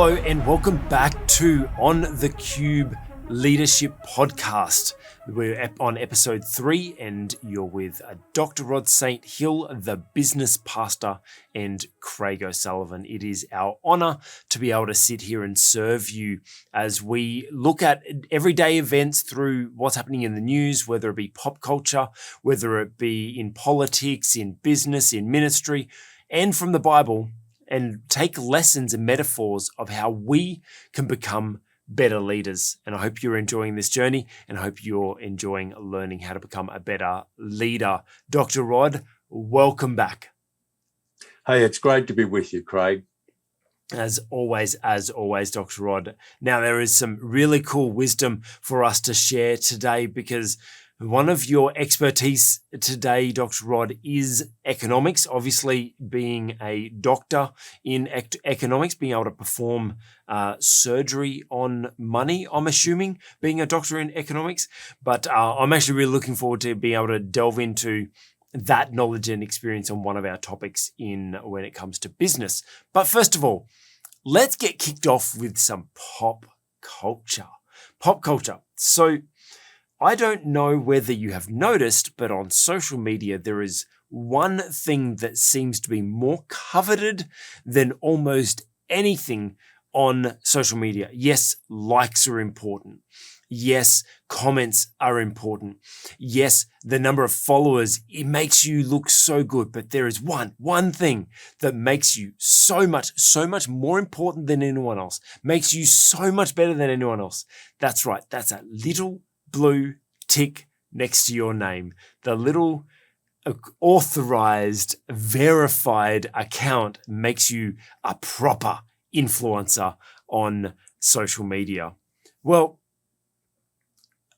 Hello and welcome back to On the Cube Leadership Podcast. We're on episode 3 and you're with Dr. Rod St. Hill, the business pastor, and Craig O'Sullivan. It is our honor to be able to sit here and serve you as we look at everyday events through what's happening in the news, whether it be pop culture, whether it be in politics, in business, in ministry, and from the Bible, and take lessons and metaphors of how we can become better leaders. And I hope you're enjoying this journey and I hope you're enjoying learning how to become a better leader. Dr. Rod, welcome back. Hey, it's great to be with you, Craig. As always, Dr. Rod. Now, there is some really cool wisdom for us to share today because one of your expertise today, Dr. Rod, is economics. Obviously, being a doctor in economics, being able to perform surgery on money, I'm assuming, being a doctor in economics. But I'm actually really looking forward to being able to delve into that knowledge and experience on one of our topics when it comes to business. But first of all, let's get kicked off with some pop culture. Pop culture. So I don't know whether you have noticed, but on social media, there is one thing that seems to be more coveted than almost anything on social media. Yes, likes are important. Yes, comments are important. Yes, the number of followers, it makes you look so good. But there is one thing that makes you so much more important than anyone else, makes you so much better than anyone else. That's right. That's a little blue tick next to your name, the little authorized, verified account makes you a proper influencer on social media. Well,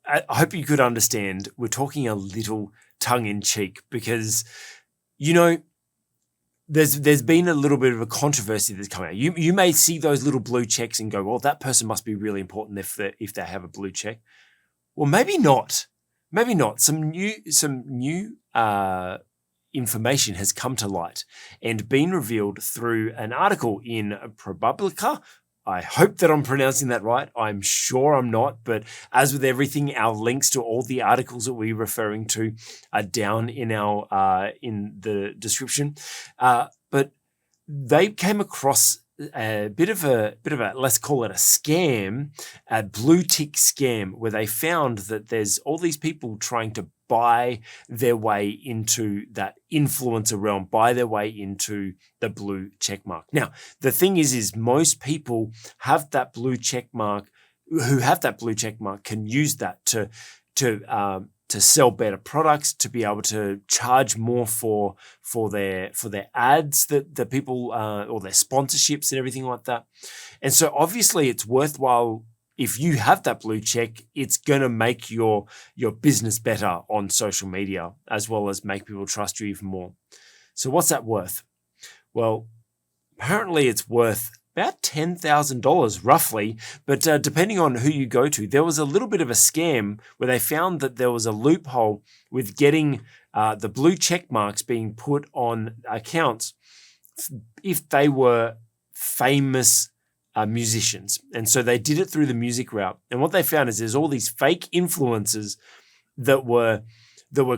I hope you could understand we're talking a little tongue-in-cheek because, you know, there's been a little bit of a controversy that's come out. You may see those little blue checks and go, well, that person must be really important if they have a blue check. Well, maybe not. Maybe not. Some new information has come to light and been revealed through an article in ProPublica. I hope that I'm pronouncing that right. I'm sure I'm not. But as with everything, our links to all the articles that we're referring to are down in in the description. But they came across a bit of a, let's call it a scam, a blue tick scam, where they found that there's all these people trying to buy their way into that influencer realm, buy their way into the blue check mark. Now, the thing is most people have that blue check mark, who have that blue check mark can use that to sell better products, to be able to charge more for their ads that the people or their sponsorships and everything like that. And so obviously it's worthwhile. If you have that blue check, it's going to make your business better on social media, as well as make people trust you even more. So what's that worth? Well, apparently it's worth about $10,000 roughly, but depending on who you go to, there was a little bit of a scam where they found that there was a loophole with getting the blue check marks being put on accounts if they were famous musicians. And so they did it through the music route. And what they found is there's all these fake influencers that were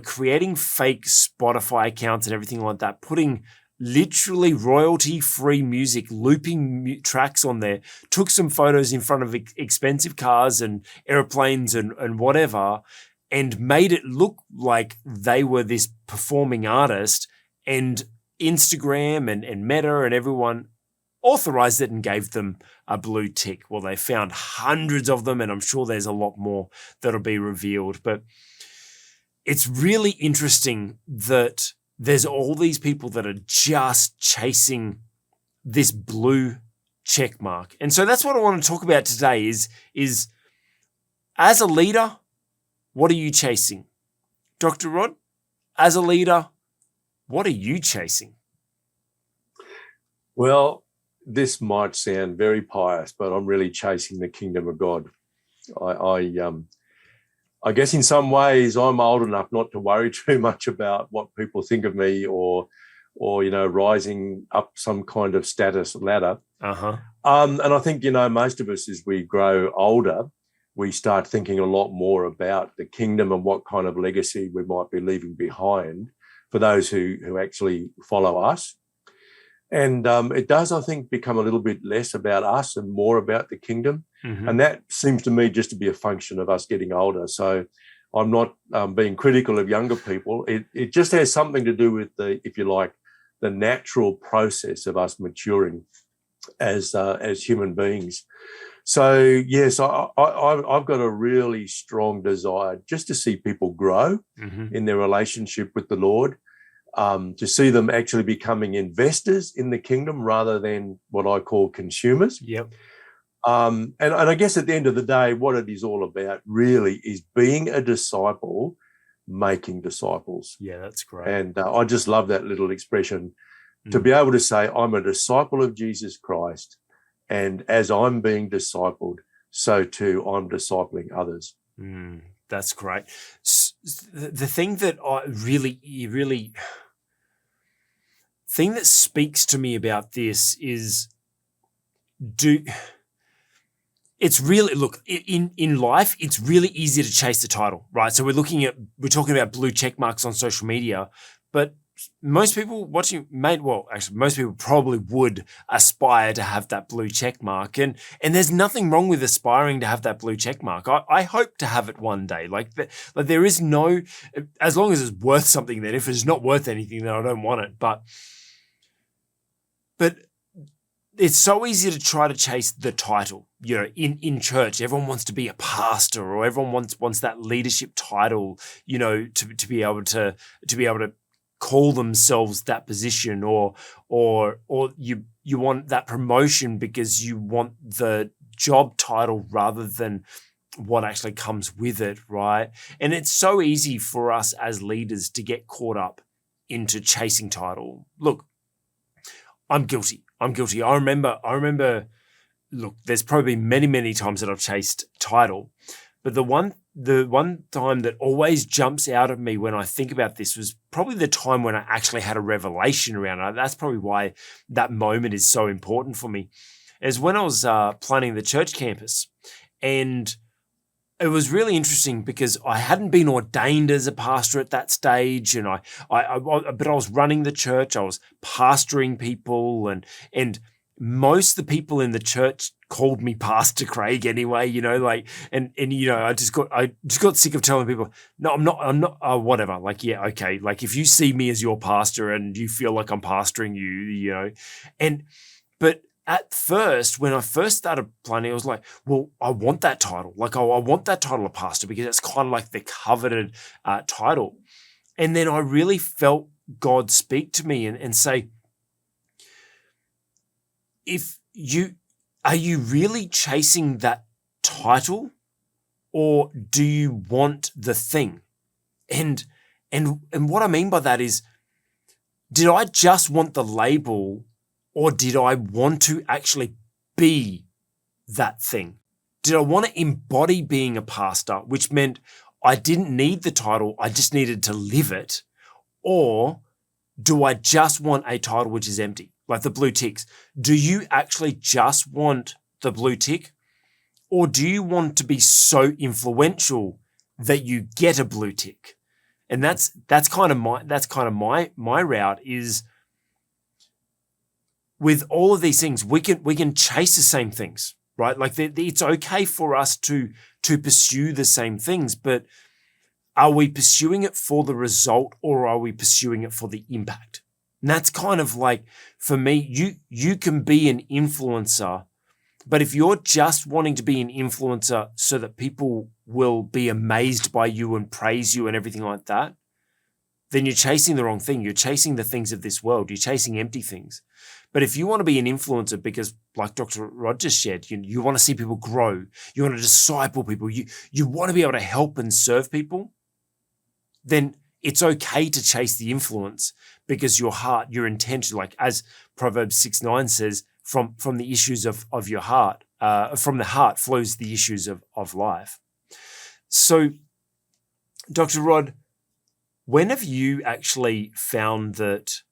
creating fake Spotify accounts and everything like that, putting literally royalty-free music, looping tracks on there, took some photos in front of expensive cars and airplanes and whatever, and made it look like they were this performing artist, and Instagram and Meta and everyone authorized it and gave them a blue tick. Well, they found hundreds of them, and I'm sure there's a lot more that'll be revealed. But it's really interesting that there's all these people that are just chasing this blue check mark. And so that's what I want to talk about today is as a leader, what are you chasing? Dr. Rod, as a leader, what are you chasing? Well, this might sound very pious, but I'm really chasing the kingdom of God. I guess in some ways I'm old enough not to worry too much about what people think of me or rising up some kind of status ladder. And I think, most of us, as we grow older, we start thinking a lot more about the kingdom and what kind of legacy we might be leaving behind for those who actually follow us. And it does, I think, become a little bit less about us and more about the kingdom. Mm-hmm. And that seems to me just to be a function of us getting older. So I'm not being critical of younger people. It just has something to do with if you like, the natural process of us maturing as human beings. So yes, I've got a really strong desire just to see people grow Mm-hmm. in their relationship with the Lord, to see them actually becoming investors in the kingdom rather than what I call consumers. Yep. And I guess at the end of the day, what it is all about really is being a disciple, making disciples. Yeah, that's great. And I just love that little expression, to be able to say, I'm a disciple of Jesus Christ, and as I'm being discipled, so too I'm discipling others. That's great. The thing that thing that speaks to me about this is it's really, look, in life, it's really easy to chase the title, right? So we're talking about blue check marks on social media, but most people watching, most people probably would aspire to have that blue check mark, and there's nothing wrong with aspiring to have that blue check mark. I hope to have it one day. Like there is no, as long as it's worth something. Then if it's not worth anything, then I don't want it. But it's so easy to try to chase the title. In church, everyone wants to be a pastor, or everyone wants that leadership title. To be able to call themselves that position, or you want that promotion because you want the job title rather than what actually comes with it, right? And it's so easy for us as leaders to get caught up into chasing title. Look, I'm guilty. I remember, look, there's probably many, many times that I've chased title, but the one time that always jumps out at me when I think about this was probably the time when I actually had a revelation around it. That's probably why that moment is so important for me. Is when I was planning the church campus, and it was really interesting because I hadn't been ordained as a pastor at that stage, and but I was running the church. I was pastoring people, and most of the people in the church called me Pastor Craig anyway, I just got sick of telling people, no, I'm not, whatever. Like, yeah, okay. Like if you see me as your pastor and you feel like I'm pastoring you, but at first, when I first started planning, I was like, well, I want that title. Like, I want that title of pastor because it's kind of like the coveted title. And then I really felt God speak to me and say, are you really chasing that title, or do you want the thing? And what I mean by that is, did I just want the label, or did I want to actually be that thing? Did I want to embody being a pastor, which meant I didn't need the title, I just needed to live it? Or do I just want a title which is empty, like the blue ticks? Do you actually just want the blue tick? Or do you want to be so influential that you get a blue tick? And that's kind of my route is, with all of these things, we can chase the same things, right? Like it's okay for us to pursue the same things, but are we pursuing it for the result, or are we pursuing it for the impact? And that's kind of like, for me, you can be an influencer, but if you're just wanting to be an influencer so that people will be amazed by you and praise you and everything like that, then you're chasing the wrong thing. You're chasing the things of this world. You're chasing empty things. But if you want to be an influencer because, like Dr. Rod just shared, you want to see people grow, you want to disciple people, you want to be able to help and serve people, then it's okay to chase the influence, because your heart, your intention, like as Proverbs 6:9 says, from the issues of your heart, from the heart flows the issues of life. So, Dr. Rod, when have you actually found that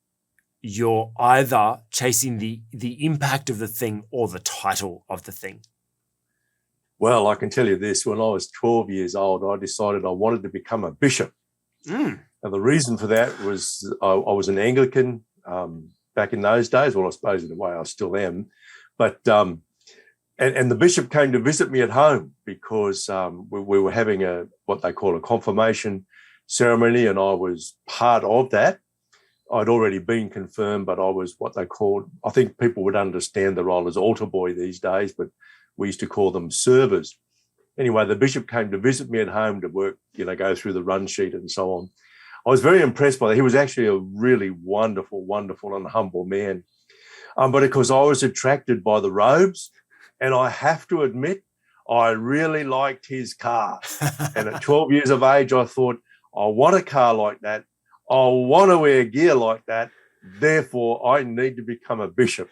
you're either chasing the impact of the thing or the title of the thing? Well, I can tell you this. When I was 12 years old, I decided I wanted to become a bishop. And the reason for that was I was an Anglican back in those days. Well, I suppose in a way I still am. But and the bishop came to visit me at home because we were having what they call a confirmation ceremony, and I was part of that. I'd already been confirmed, but I was what they called, I think people would understand the role as altar boy these days, but we used to call them servers. Anyway, the bishop came to visit me at home to work, go through the run sheet and so on. I was very impressed by that. He was actually a really wonderful, wonderful and humble man. But of course, I was attracted by the robes, and I have to admit, I really liked his car. And at 12 years of age, I thought, I want a car like that. I want to wear gear like that. Therefore, I need to become a bishop.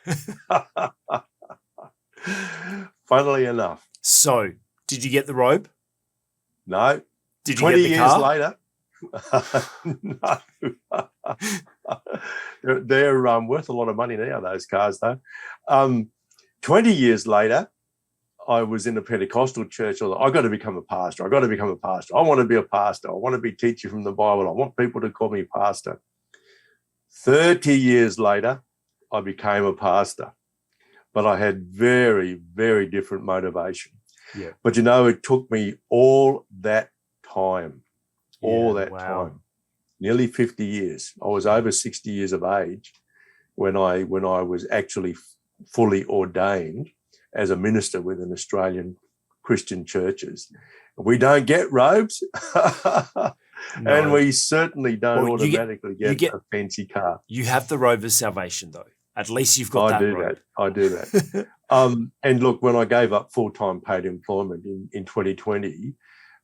Funnily enough. So, did you get the robe? No. Did you get the car? 20 years later. No. They're worth a lot of money now, those cars, though. 20 years later, I was in a Pentecostal church. I got to become a pastor. I got to become a pastor. I want to be a pastor. I want to be teaching from the Bible. I want people to call me pastor. 30 years later, I became a pastor. But I had very, very different motivation. Yeah. But it took me all that time, time, nearly 50 years. I was over 60 years of age when I was actually fully ordained as a minister within Australian Christian churches. We don't get robes, and we certainly don't automatically get a fancy car. You have the robe of salvation, though. At least you've got that robe. I do that. And look, when I gave up full-time paid employment in 2020,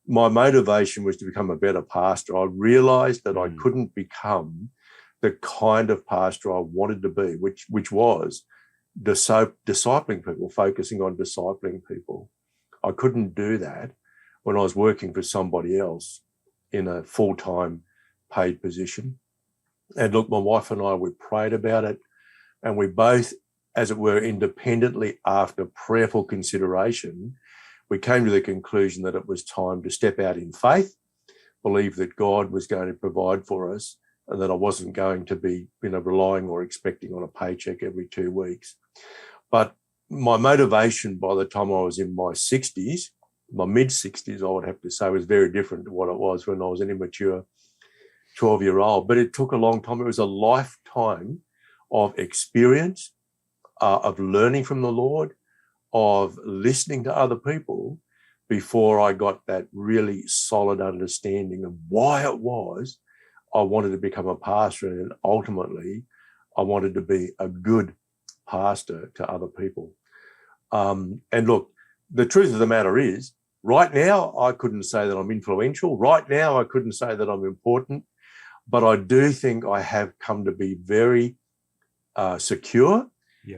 my motivation was to become a better pastor. I realised that I couldn't become the kind of pastor I wanted to be, which was discipling people, focusing on discipling people. I couldn't do that when I was working for somebody else in a full-time paid position. And look, my wife and I, we prayed about it, and we both, as it were, independently, after prayerful consideration, we came to the conclusion that it was time to step out in faith, believe that God was going to provide for us, and that I wasn't going to be, relying or expecting on a paycheck every 2 weeks. But my motivation by the time I was in my 60s, my mid-60s, I would have to say, was very different to what it was when I was an immature 12-year-old. But it took a long time. It was a lifetime of experience, of learning from the Lord, of listening to other people before I got that really solid understanding of why it was I wanted to become a pastor, and ultimately I wanted to be a good pastor to other people. And look, the truth of the matter is, right now, I couldn't say that I'm influential. Right now, I couldn't say that I'm important. But I do think I have come to be very secure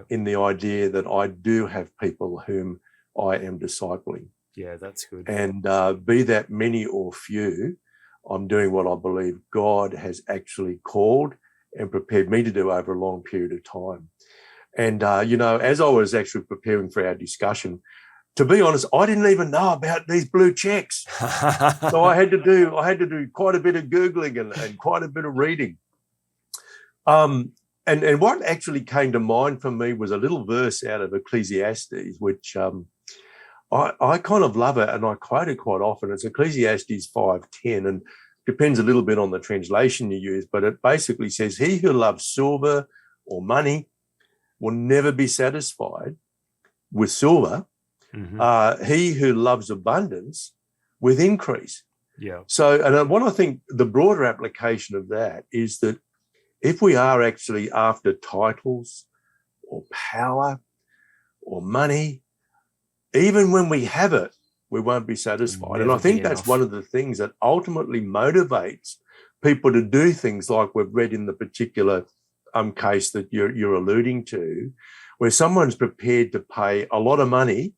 in the idea that I do have people whom I am discipling. Yeah, that's good. And be that many or few, I'm doing what I believe God has actually called and prepared me to do over a long period of time. And, as I was actually preparing for our discussion, to be honest, I didn't even know about these blue checks. So I had to do quite a bit of Googling and quite a bit of reading. And what actually came to mind for me was a little verse out of Ecclesiastes, which I kind of love it, and I quote it quite often. It's Ecclesiastes 5:10, and depends a little bit on the translation you use, but it basically says, "He who loves silver or money will never be satisfied with silver. He who loves abundance with increase." Yeah. So, and what I think the broader application of that is that if we are actually after titles or power or money, even when we have it, we won't be satisfied. And I think that's one of the things that ultimately motivates people to do things like we've read in the particular case that you're alluding to, where someone's prepared to pay a lot of money,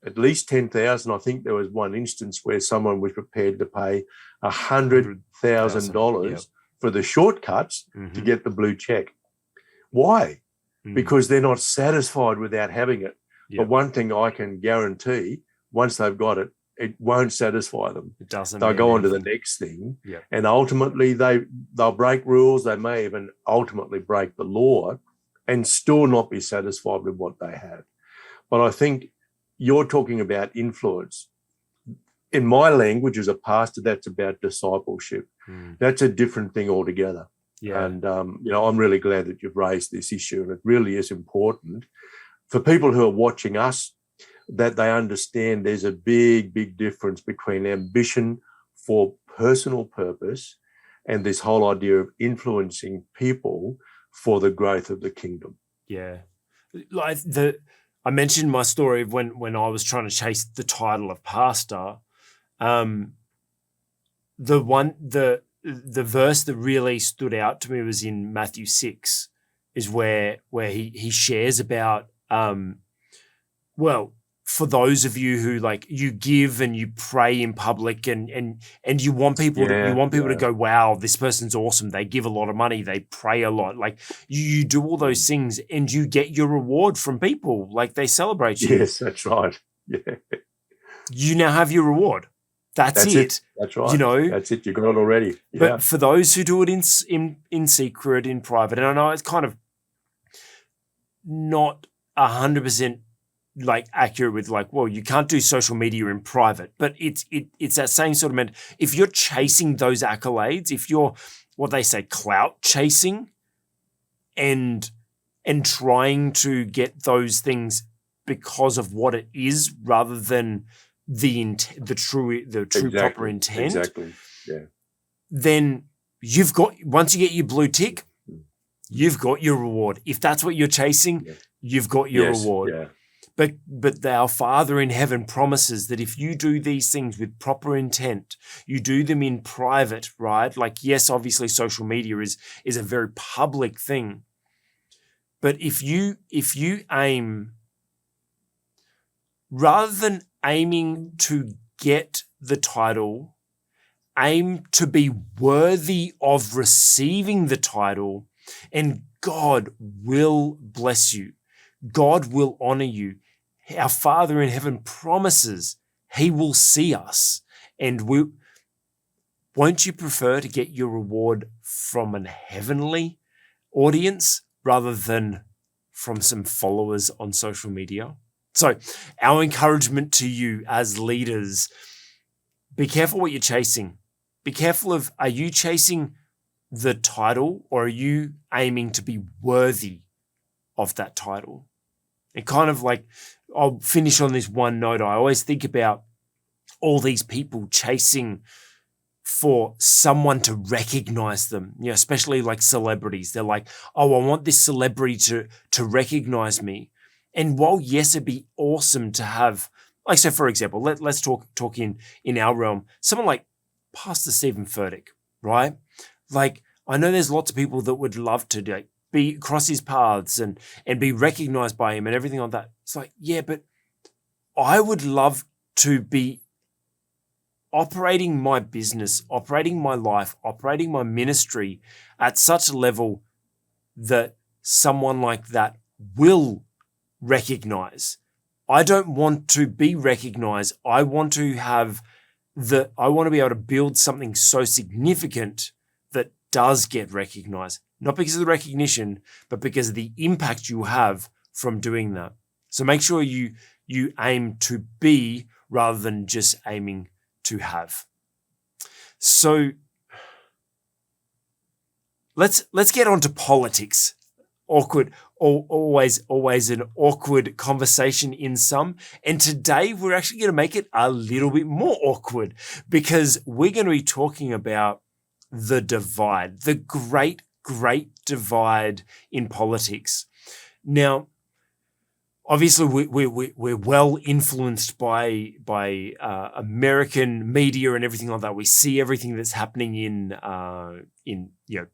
at least $10,000. I think there was one instance where someone was prepared to pay $100,000 for the shortcuts to get the blue check. Why? Mm. Because they're not satisfied without having it. Yeah. But one thing I can guarantee, once they've got it, it won't satisfy them. It doesn't. They'll mean go on to the anything. next thing. Yeah. And ultimately they'll break rules. They may even ultimately break the law and still not be satisfied with what they have. But I think you're talking about influence. In my language as a pastor, that's about discipleship. Mm. That's a different thing altogether. Yeah. And, I'm really glad that you've raised this issue, and it really is important for people who are watching us, that they understand there's a big, big difference between ambition for personal purpose and this whole idea of influencing people for the growth of the kingdom. Yeah. Like I mentioned my story of when I was trying to chase the title of pastor. The verse that really stood out to me was in Matthew 6, is where he shares about for those of you who like you give and you pray in public and you want people to go, wow, this person's awesome. They give a lot of money. They pray a lot. Like you do all those things and you get your reward from people. Like they celebrate you. Yes, that's right. Yeah. You now have your reward. That's it. That's right. That's it. You got it already. Yeah. But for those who do it in secret, in private, and I know it's kind of not 100% like accurate with like, well, you can't do social media in private, but it's that same sort of meant. If you're chasing those accolades, if you're what they say clout chasing, and trying to get those things because of what it is rather than the true proper intent. Exactly. Yeah. Then you've got, once you get your blue tick, you've got your reward. If that's what you're chasing, you've got your reward. Yeah. But our Father in heaven promises that if you do these things with proper intent, you do them in private, right? Like, yes, obviously social media is a very public thing. But if you aim, rather than aiming to get the title, aim to be worthy of receiving the title, and God will bless you. God will honor you. Our Father in heaven promises he will see us. And won't you prefer to get your reward from an heavenly audience rather than from some followers on social media? So our encouragement to you as leaders, be careful what you're chasing. Be careful of, are you chasing the title or are you aiming to be worthy of that title? And kind of like, I'll finish on this one note. I always think about all these people chasing for someone to recognize them, especially like celebrities. They're like, oh, I want this celebrity to recognize me. And while, yes, it'd be awesome to have, like, so for example, let's talk in our realm, someone like Pastor Stephen Furtick, right? Like, I know there's lots of people that would love to cross his paths and be recognized by him and everything like that. It's like, yeah, but I would love to be operating my business, operating my life, operating my ministry at such a level that someone like that will recognize. I don't want to be recognized. I want to be able to build something so significant that does get recognized. Not because of the recognition, but because of the impact you have from doing that. So make sure you aim to be rather than just aiming to have. So let's get on to politics. Awkward, always an awkward conversation in some. And today we're actually going to make it a little bit more awkward because we're going to be talking about the divide, the great divide in politics. Now, obviously, we're well influenced by American media and everything like that. We see everything that's happening in the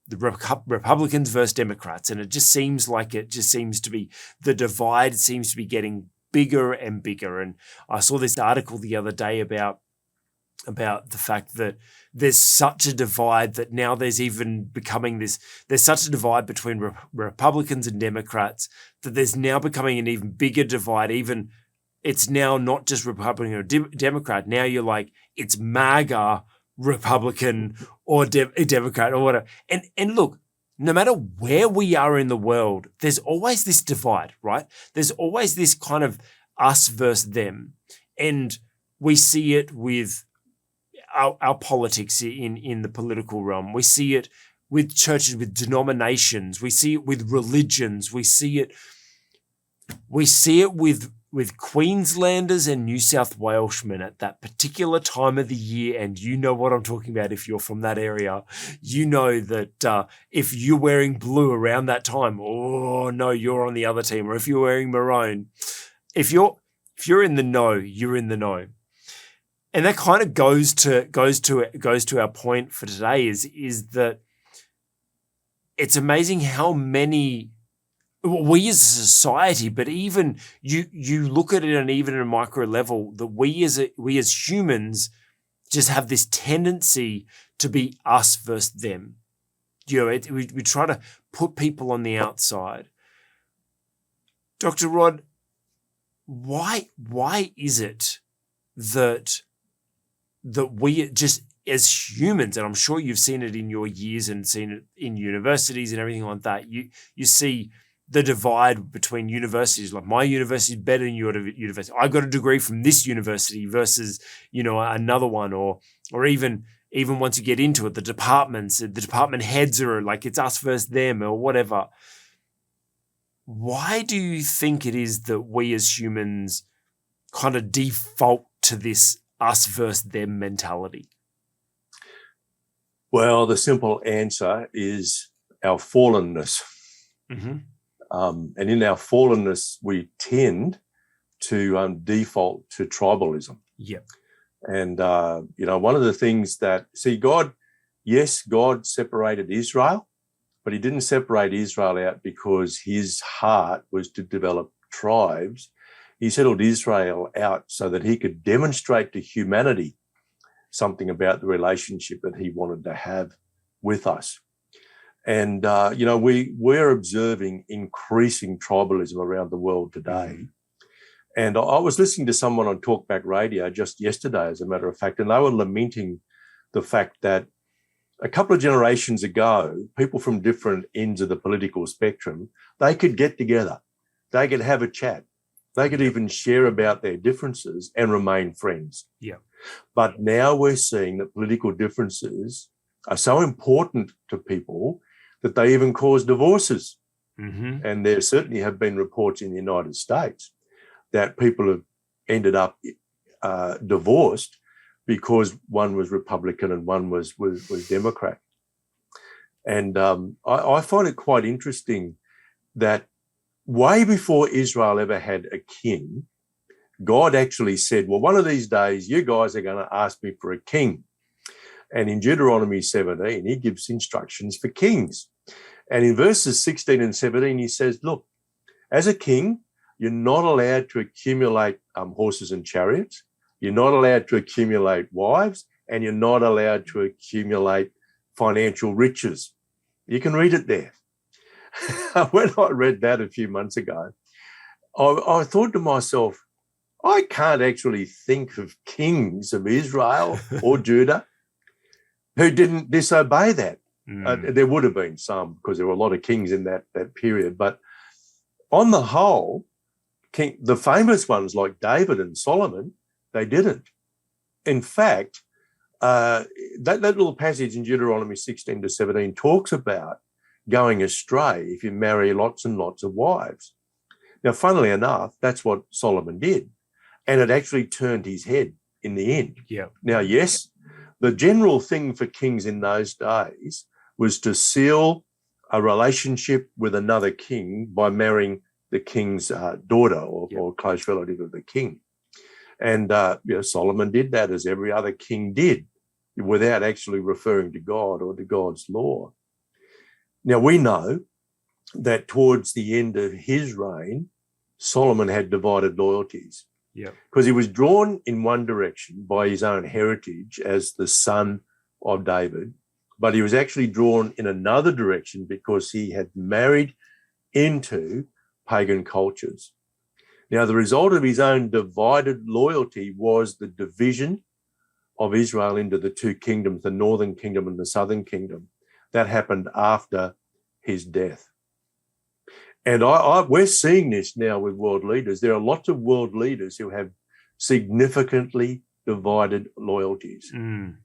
Republicans versus Democrats, and it just seems to be the divide seems to be getting bigger and bigger. And I saw this article the other day about about the fact that there's such a divide that now there's such a divide between Republicans and Democrats that there's now becoming an even bigger divide. Even it's now not just Republican or Democrat. Now you're like, it's MAGA, Republican or Democrat or whatever. And look, no matter where we are in the world, there's always this divide, right? There's always this kind of us versus them. And we see it with our politics in the political realm. We see it with churches, with denominations. We see it with religions. We see it with Queenslanders and New South Welshmen at that particular time of the year. And you know what I'm talking about if you're from that area. You know that if you're wearing blue around that time, oh no, you're on the other team. Or if you're wearing maroon, if you're in the know, you're in the know. And that kind of goes to our point for today is that it's amazing how many we as a society, but even you look at it on even a micro level, that we as humans just have this tendency to be us versus them. We try to put people on the outside. Dr. Rod, why is it that we just as humans, and I'm sure you've seen it in your years and seen it in universities and everything like that, you see the divide between universities, like my university is better than your university. I got a degree from this university versus, another one, or even once you get into it, the department heads are like, it's us versus them or whatever. Why do you think it is that we as humans kind of default to this us versus them mentality? Well, the simple answer is our fallenness. Mm-hmm. And in our fallenness, we tend to default to tribalism. Yep. And, one of the things that, God separated Israel, but he didn't separate Israel out because his heart was to develop tribes. He settled Israel out so that he could demonstrate to humanity something about the relationship that he wanted to have with us. And, we're observing increasing tribalism around the world today. Mm-hmm. And I was listening to someone on Talkback Radio just yesterday, as a matter of fact, and they were lamenting the fact that a couple of generations ago, people from different ends of the political spectrum, they could get together, they could have a chat, they could even share about their differences and remain friends. Yeah. But now we're seeing that political differences are so important to people that they even cause divorces. Mm-hmm. And there certainly have been reports in the United States that people have ended up divorced because one was Republican and one was Democrat. And I find it quite interesting that way before Israel ever had a king, God actually said, well, one of these days, you guys are going to ask me for a king. And in Deuteronomy 17, he gives instructions for kings. And in verses 16 and 17, he says, look, as a king, you're not allowed to accumulate horses and chariots. You're not allowed to accumulate wives, and you're not allowed to accumulate financial riches. You can read it there. When I read that a few months ago, I thought to myself, I can't actually think of kings of Israel or Judah who didn't disobey that. There would have been some, because there were a lot of kings in that period. But on the whole, the famous ones like David and Solomon, they didn't. In fact, that little passage in Deuteronomy 16 to 17 talks about going astray if you marry lots and lots of wives. Now, funnily enough, that's what Solomon did. And it actually turned his head in the end. Yeah. Now, yes, the general thing for kings in those days was to seal a relationship with another king by marrying the king's daughter or close relative of the king. And Solomon did that, as every other king did, without actually referring to God or to God's law. Now, we know that towards the end of his reign, Solomon had divided loyalties. Yeah. Because he was drawn in one direction by his own heritage as the son of David, but he was actually drawn in another direction because he had married into pagan cultures. Now, the result of his own divided loyalty was the division of Israel into the two kingdoms, the northern kingdom and the southern kingdom. That happened after his death. And we're seeing this now with world leaders. There are lots of world leaders who have significantly divided loyalties. Mm.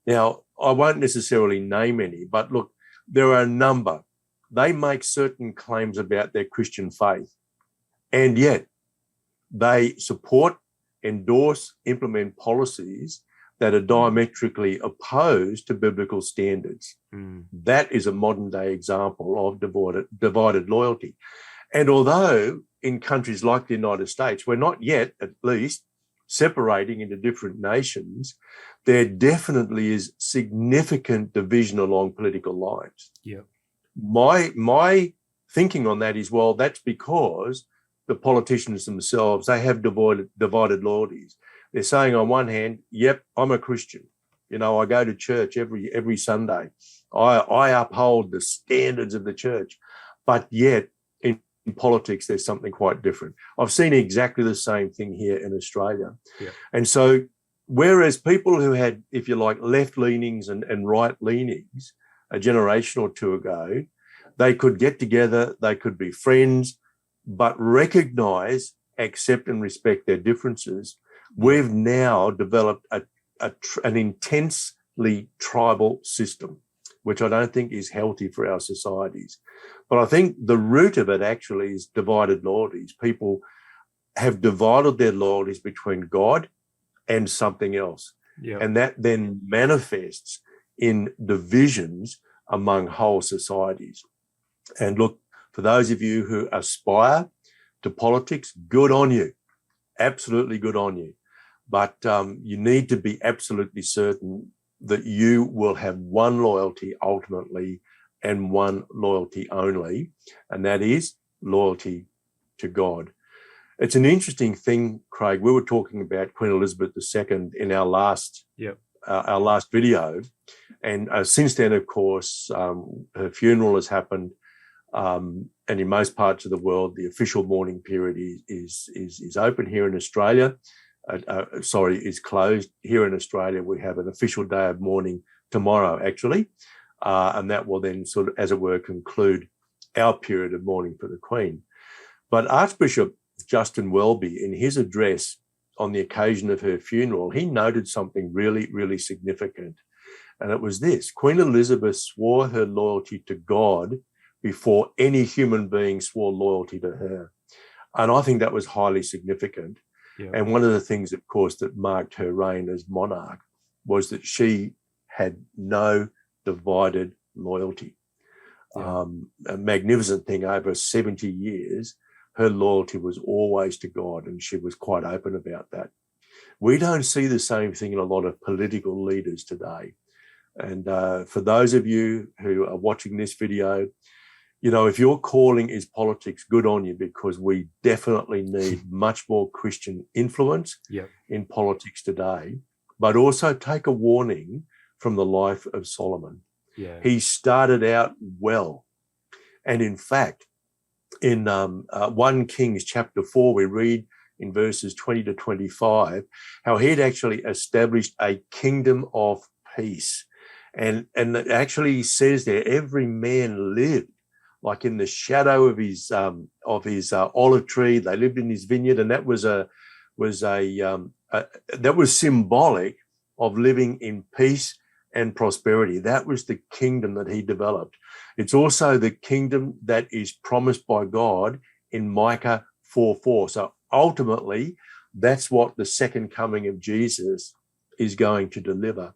Now, I won't necessarily name any, but look, there are a number. They make certain claims about their Christian faith, and yet they support, endorse, implement policies that are diametrically opposed to biblical standards. Mm. That is a modern day example of divided loyalty. And although in countries like the United States, we're not yet, at least, separating into different nations, there definitely is significant division along political lines. Yeah. My thinking on that is, well, that's because the politicians themselves, they have divided loyalties. They're saying on one hand, yep, I'm a Christian. You know, I go to church every Sunday. I uphold the standards of the church. But yet in politics, there's something quite different. I've seen exactly the same thing here in Australia. Yeah. And so whereas people who had, if you like, left leanings and right leanings a generation or two ago, they could get together, they could be friends, but recognize, accept and respect their differences. We've now developed an intensely tribal system, which I don't think is healthy for our societies. But I think the root of it actually is divided loyalties. People have divided their loyalties between God and something else. Yeah. And that then manifests in divisions among whole societies. And look, for those of you who aspire to politics, good on you. Absolutely good on you. But you need to be absolutely certain that you will have one loyalty ultimately and one loyalty only, and that is loyalty to God. It's an interesting thing, Craig. We were talking about Queen Elizabeth II in our last video, and since then, of course, her funeral has happened, and in most parts of the world, the official mourning period is open. Here in Australia, is closed. Here in Australia, we have an official day of mourning tomorrow, actually, and that will then sort of, as it were, conclude our period of mourning for the Queen. But Archbishop Justin Welby, in his address on the occasion of her funeral, he noted something really, really significant. And it was this: Queen Elizabeth swore her loyalty to God before any human being swore loyalty to her. And I think that was highly significant. Yeah. And one of the things, of course, that marked her reign as monarch was that she had no divided loyalty. Yeah. A magnificent thing. Over 70 years, her loyalty was always to God, and she was quite open about that. We don't see the same thing in a lot of political leaders today. And for those of you who are watching this video, you know, if your calling is politics, good on you, because we definitely need much more Christian influence in politics today. But also take a warning from the life of Solomon. Yeah. He started out well. And in fact, in 1 Kings chapter 4, we read in verses 20 to 25 how he had actually established a kingdom of peace. And it actually says there, every man lived like in the shadow of his olive tree. They lived in his vineyard, and that was symbolic of living in peace and prosperity. That was the kingdom that he developed. It's also the kingdom that is promised by God in Micah 4:4. So ultimately, that's what the second coming of Jesus is going to deliver.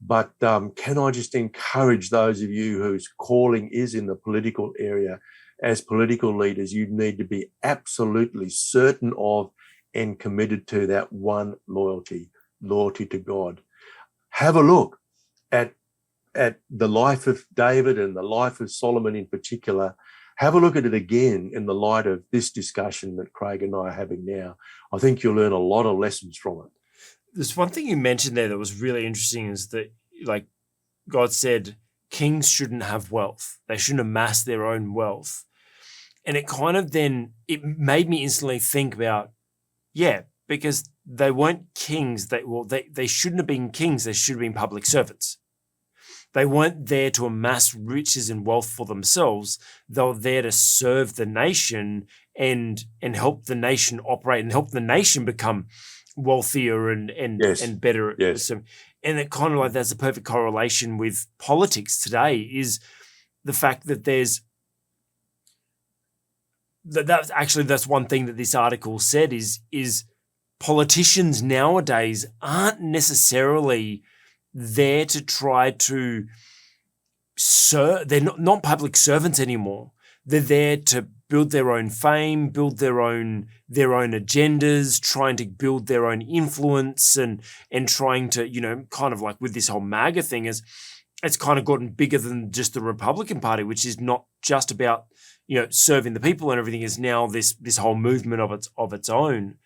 But can I just encourage those of you whose calling is in the political area, as political leaders, you need to be absolutely certain of and committed to that one loyalty to God. Have a look at the life of David and the life of Solomon in particular, have a look at it again in the light of this discussion that Craig and I are having now. I think you'll learn a lot of lessons from it. There's one thing you mentioned there that was really interesting is that, like, God said kings shouldn't have wealth. They shouldn't amass their own wealth. And it kind of then, it made me instantly think about, yeah, because they weren't kings. They shouldn't have been kings. They should have been public servants. They weren't there to amass riches and wealth for themselves. They were there to serve the nation and help the nation operate and help the nation become wealthier and better. Yes. And it kind of like that's a perfect correlation with politics today is the fact that that's one thing that this article said is politicians nowadays aren't necessarily there to try to serve. They're not public servants anymore. They're there to build their own fame, build their own agendas, trying to build their own influence and trying to, kind of like with this whole MAGA thing is it's kind of gotten bigger than just the Republican Party, which is not just about, serving the people and everything, is now this whole movement of its own.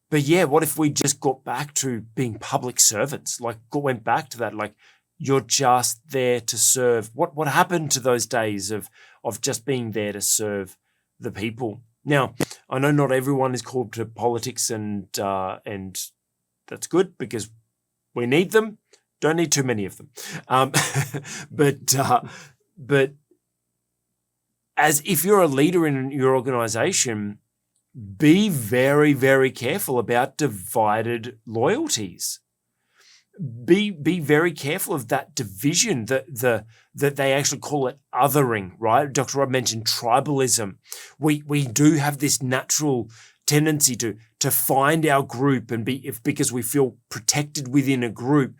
But yeah, what if we just got back to being public servants? Like went back to that, like you're just there to serve. What happened to those days of just being there to serve the people? Now, I know not everyone is called to politics and that's good because we need them. Don't need too many of them. But as if you're a leader in your organization, be very, very careful about divided loyalties. Be very careful of that division that they actually call it othering, right? Dr. Rod mentioned tribalism. We do have this natural tendency to find our group and because we feel protected within a group.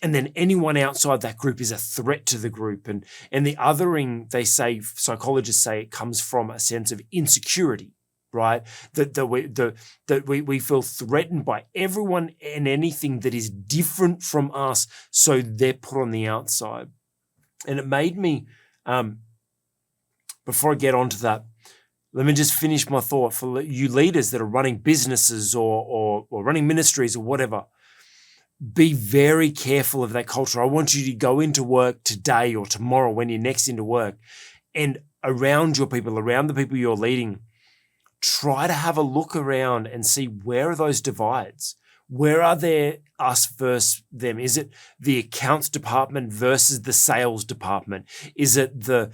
And then anyone outside that group is a threat to the group. And the othering, psychologists say it comes from a sense of insecurity, right? That we feel threatened by everyone and anything that is different from us. So they're put on the outside. And it made me, before I get onto that, let me just finish my thought for you leaders that are running businesses or running ministries or whatever. Be very careful of that culture. I want you to go into work today or tomorrow when you're next into work and around your people, around the people you're leading, try to have a look around and see where are those divides? Where are there us versus them? Is it the accounts department versus the sales department? Is it the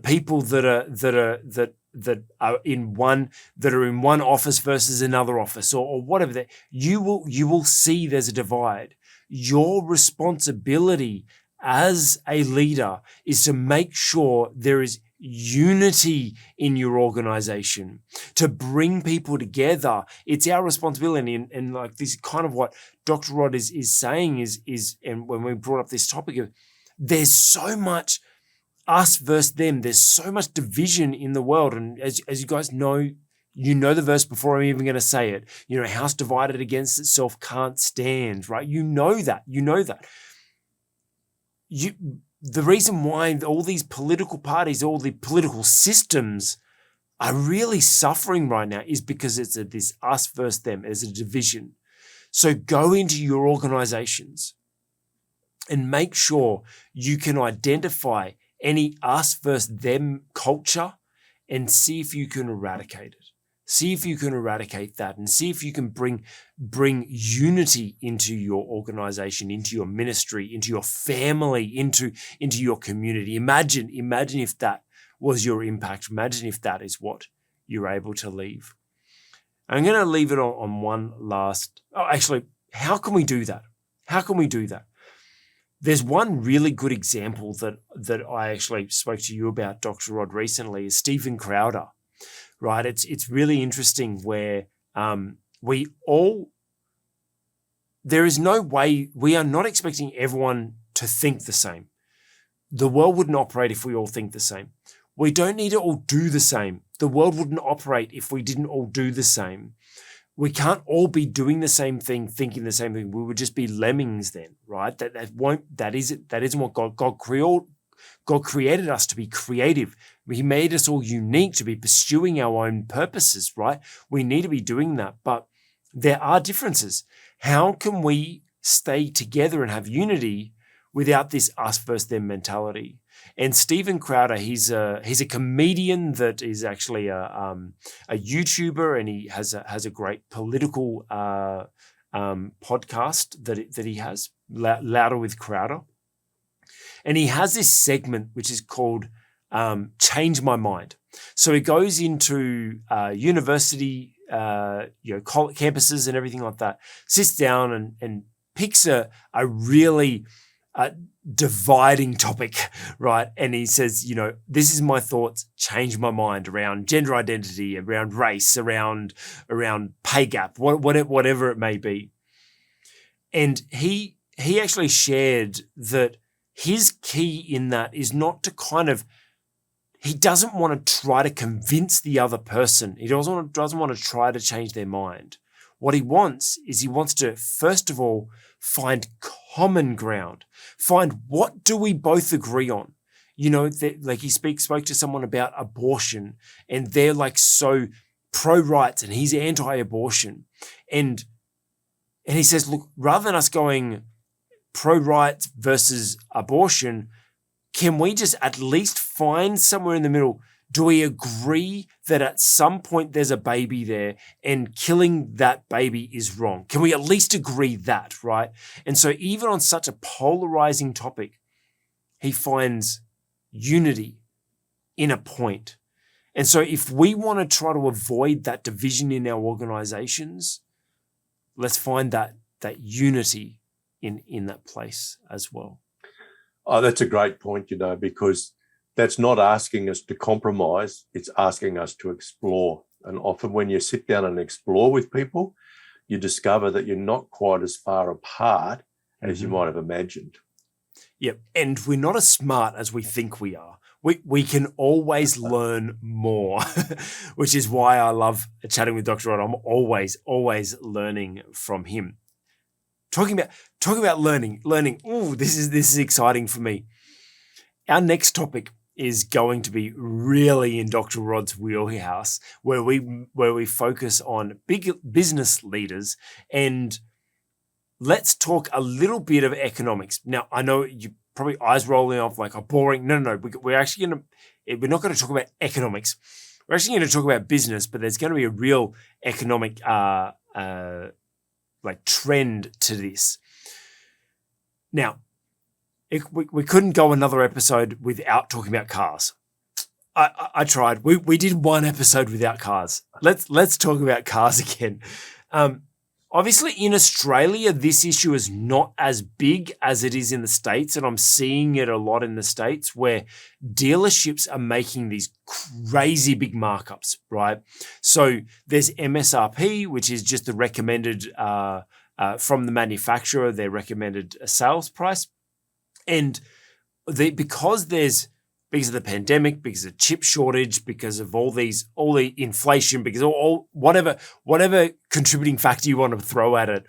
people that are in one office versus another office or whatever that you will see there's a divide. Your responsibility as a leader is to make sure there is unity in your organization, to bring people together. It's our responsibility. And like this kind of what Dr. Rod is saying is, and when we brought up this topic of there's so much us versus them, there's so much division in the world. And as you guys know, the verse before I'm even going to say it, house divided against itself can't stand, right? You know that. The reason why all these political parties, all the political systems are really suffering right now is because it's this us versus them as a division. So go into your organizations and make sure you can identify any us versus them culture and see if you can eradicate it. See if you can eradicate that and see if you can bring unity into your organization, into your ministry, into your family, into your community. Imagine if that was your impact. Imagine if that is what you're able to leave. I'm going to leave it on one last. Actually, how can we do that? There's one really good example that I actually spoke to you about, Dr. Rod, recently, is Stephen Crowder. Right, it's really interesting where there is no way, we are not expecting everyone to think the same. The world wouldn't operate if we all think the same. We don't need to all do the same. The world wouldn't operate if we didn't all do the same. We can't all be doing the same thing, thinking the same thing. We would just be lemmings then, right? That isn't what God God created us to be creative. He made us all unique to be pursuing our own purposes, right? We need to be doing that, but there are differences. How can we stay together and have unity without this us versus them mentality? And Steven Crowder, he's a comedian that is actually a YouTuber, and he has a great political podcast that he has, Louder with Crowder. And he has this segment which is called Change My Mind. So he goes into university, campuses and everything like that, sits down and picks a really dividing topic, right? And he says, this is my thoughts, change my mind around gender identity, around race, around pay gap, whatever it may be. And he actually shared that his key in that is not to he doesn't want to try to convince the other person. He doesn't want to try to change their mind. What he wants is to, first of all, find common ground. Find what do we both agree on? Like he spoke to someone about abortion, and they're like so pro-rights and he's anti-abortion. And he says, look, rather than us going pro-rights versus abortion, can we just at least find somewhere in the middle? Do we agree that at some point there's a baby there and killing that baby is wrong? Can we at least agree that, right? And so even on such a polarizing topic, he finds unity in a point. And so if we want to try to avoid that division in our organizations, let's find that unity in that place as well. Oh, that's a great point, because that's not asking us to compromise, it's asking us to explore. And often when you sit down and explore with people, you discover that you're not quite as far apart as you might have imagined. Yep, and we're not as smart as we think we are. We can always learn more, which is why I love chatting with Dr. Rod. I'm always learning from him. Talking about learning. Ooh, this is exciting for me. Our next topic is going to be really in Dr. Rod's wheelhouse, where we focus on big business leaders, and let's talk a little bit of economics. Now, I know you probably eyes rolling off like, boring. No. We're not going to talk about economics. We're actually going to talk about business, but there's going to be a real economic trend to this. Now, we couldn't go another episode without talking about cars. I tried. We did one episode without cars. Let's talk about cars again. Obviously, in Australia, this issue is not as big as it is in the States, and I'm seeing it a lot in the States where dealerships are making these crazy big markups, right? So there's MSRP, which is just the recommended from the manufacturer, their recommended sales price. And because of the pandemic, because of chip shortage, because of all the inflation, because all whatever contributing factor you want to throw at it,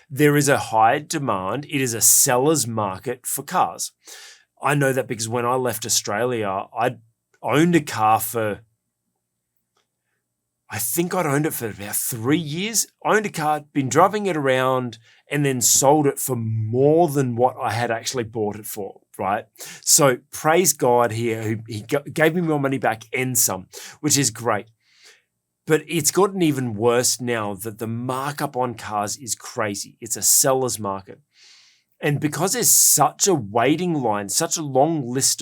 there is a high demand. It is a seller's market for cars. I know that because when I left Australia, I'd owned a car for, I think I'd owned it for about 3 years. Owned a car, been driving it around, and then sold it for more than what I had actually bought it for, right? So praise God here, he gave me more money back and some, which is great. But it's gotten even worse now that the markup on cars is crazy. It's a seller's market. And because there's such a waiting line, such a long list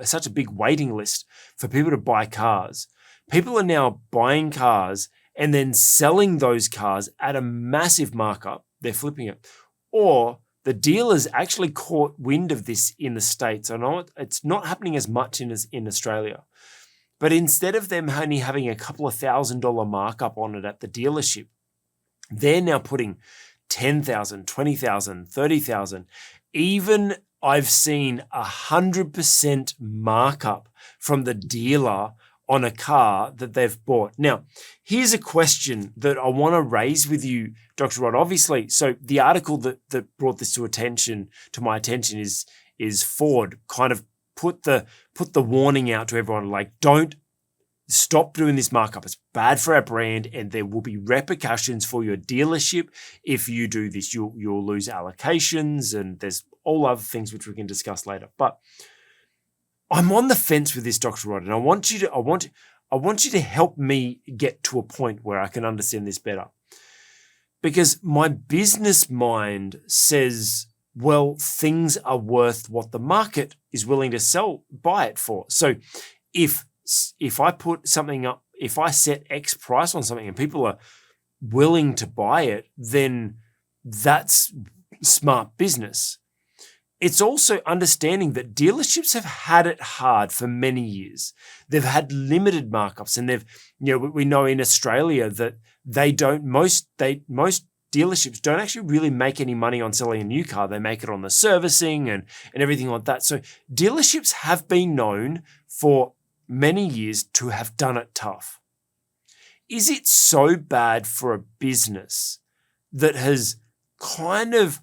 such a big waiting list for people to buy cars, people are now buying cars and then selling those cars at a massive markup. They're flipping it. Or the dealers actually caught wind of this in the States. I know it's not happening as much in Australia. But instead of them only having a couple of $1,000 markup on it at the dealership, they're now putting $10,000, $20,000, $30,000. Even I've seen 100% markup from the dealer on a car that they've bought. Now, here's a question that I want to raise with you, Dr. Rod. Obviously, so the article that brought this to my attention is Ford kind of put the warning out to everyone, like, don't stop doing this markup. It's bad for our brand, and there will be repercussions for your dealership if you do this. You'll lose allocations, and there's all other things which we can discuss later. But I'm on the fence with this, Dr. Rod, and I want you to help me get to a point where I can understand this better. Because my business mind says, well, things are worth what the market is willing to buy it for. So if I put something up, if I set X price on something and people are willing to buy it, then that's smart business. It's also understanding that dealerships have had it hard for many years. They've had limited markups, and we know in Australia that most dealerships don't actually really make any money on selling a new car. They make it on the servicing and everything like that. So dealerships have been known for many years to have done it tough. Is it so bad for a business that has kind of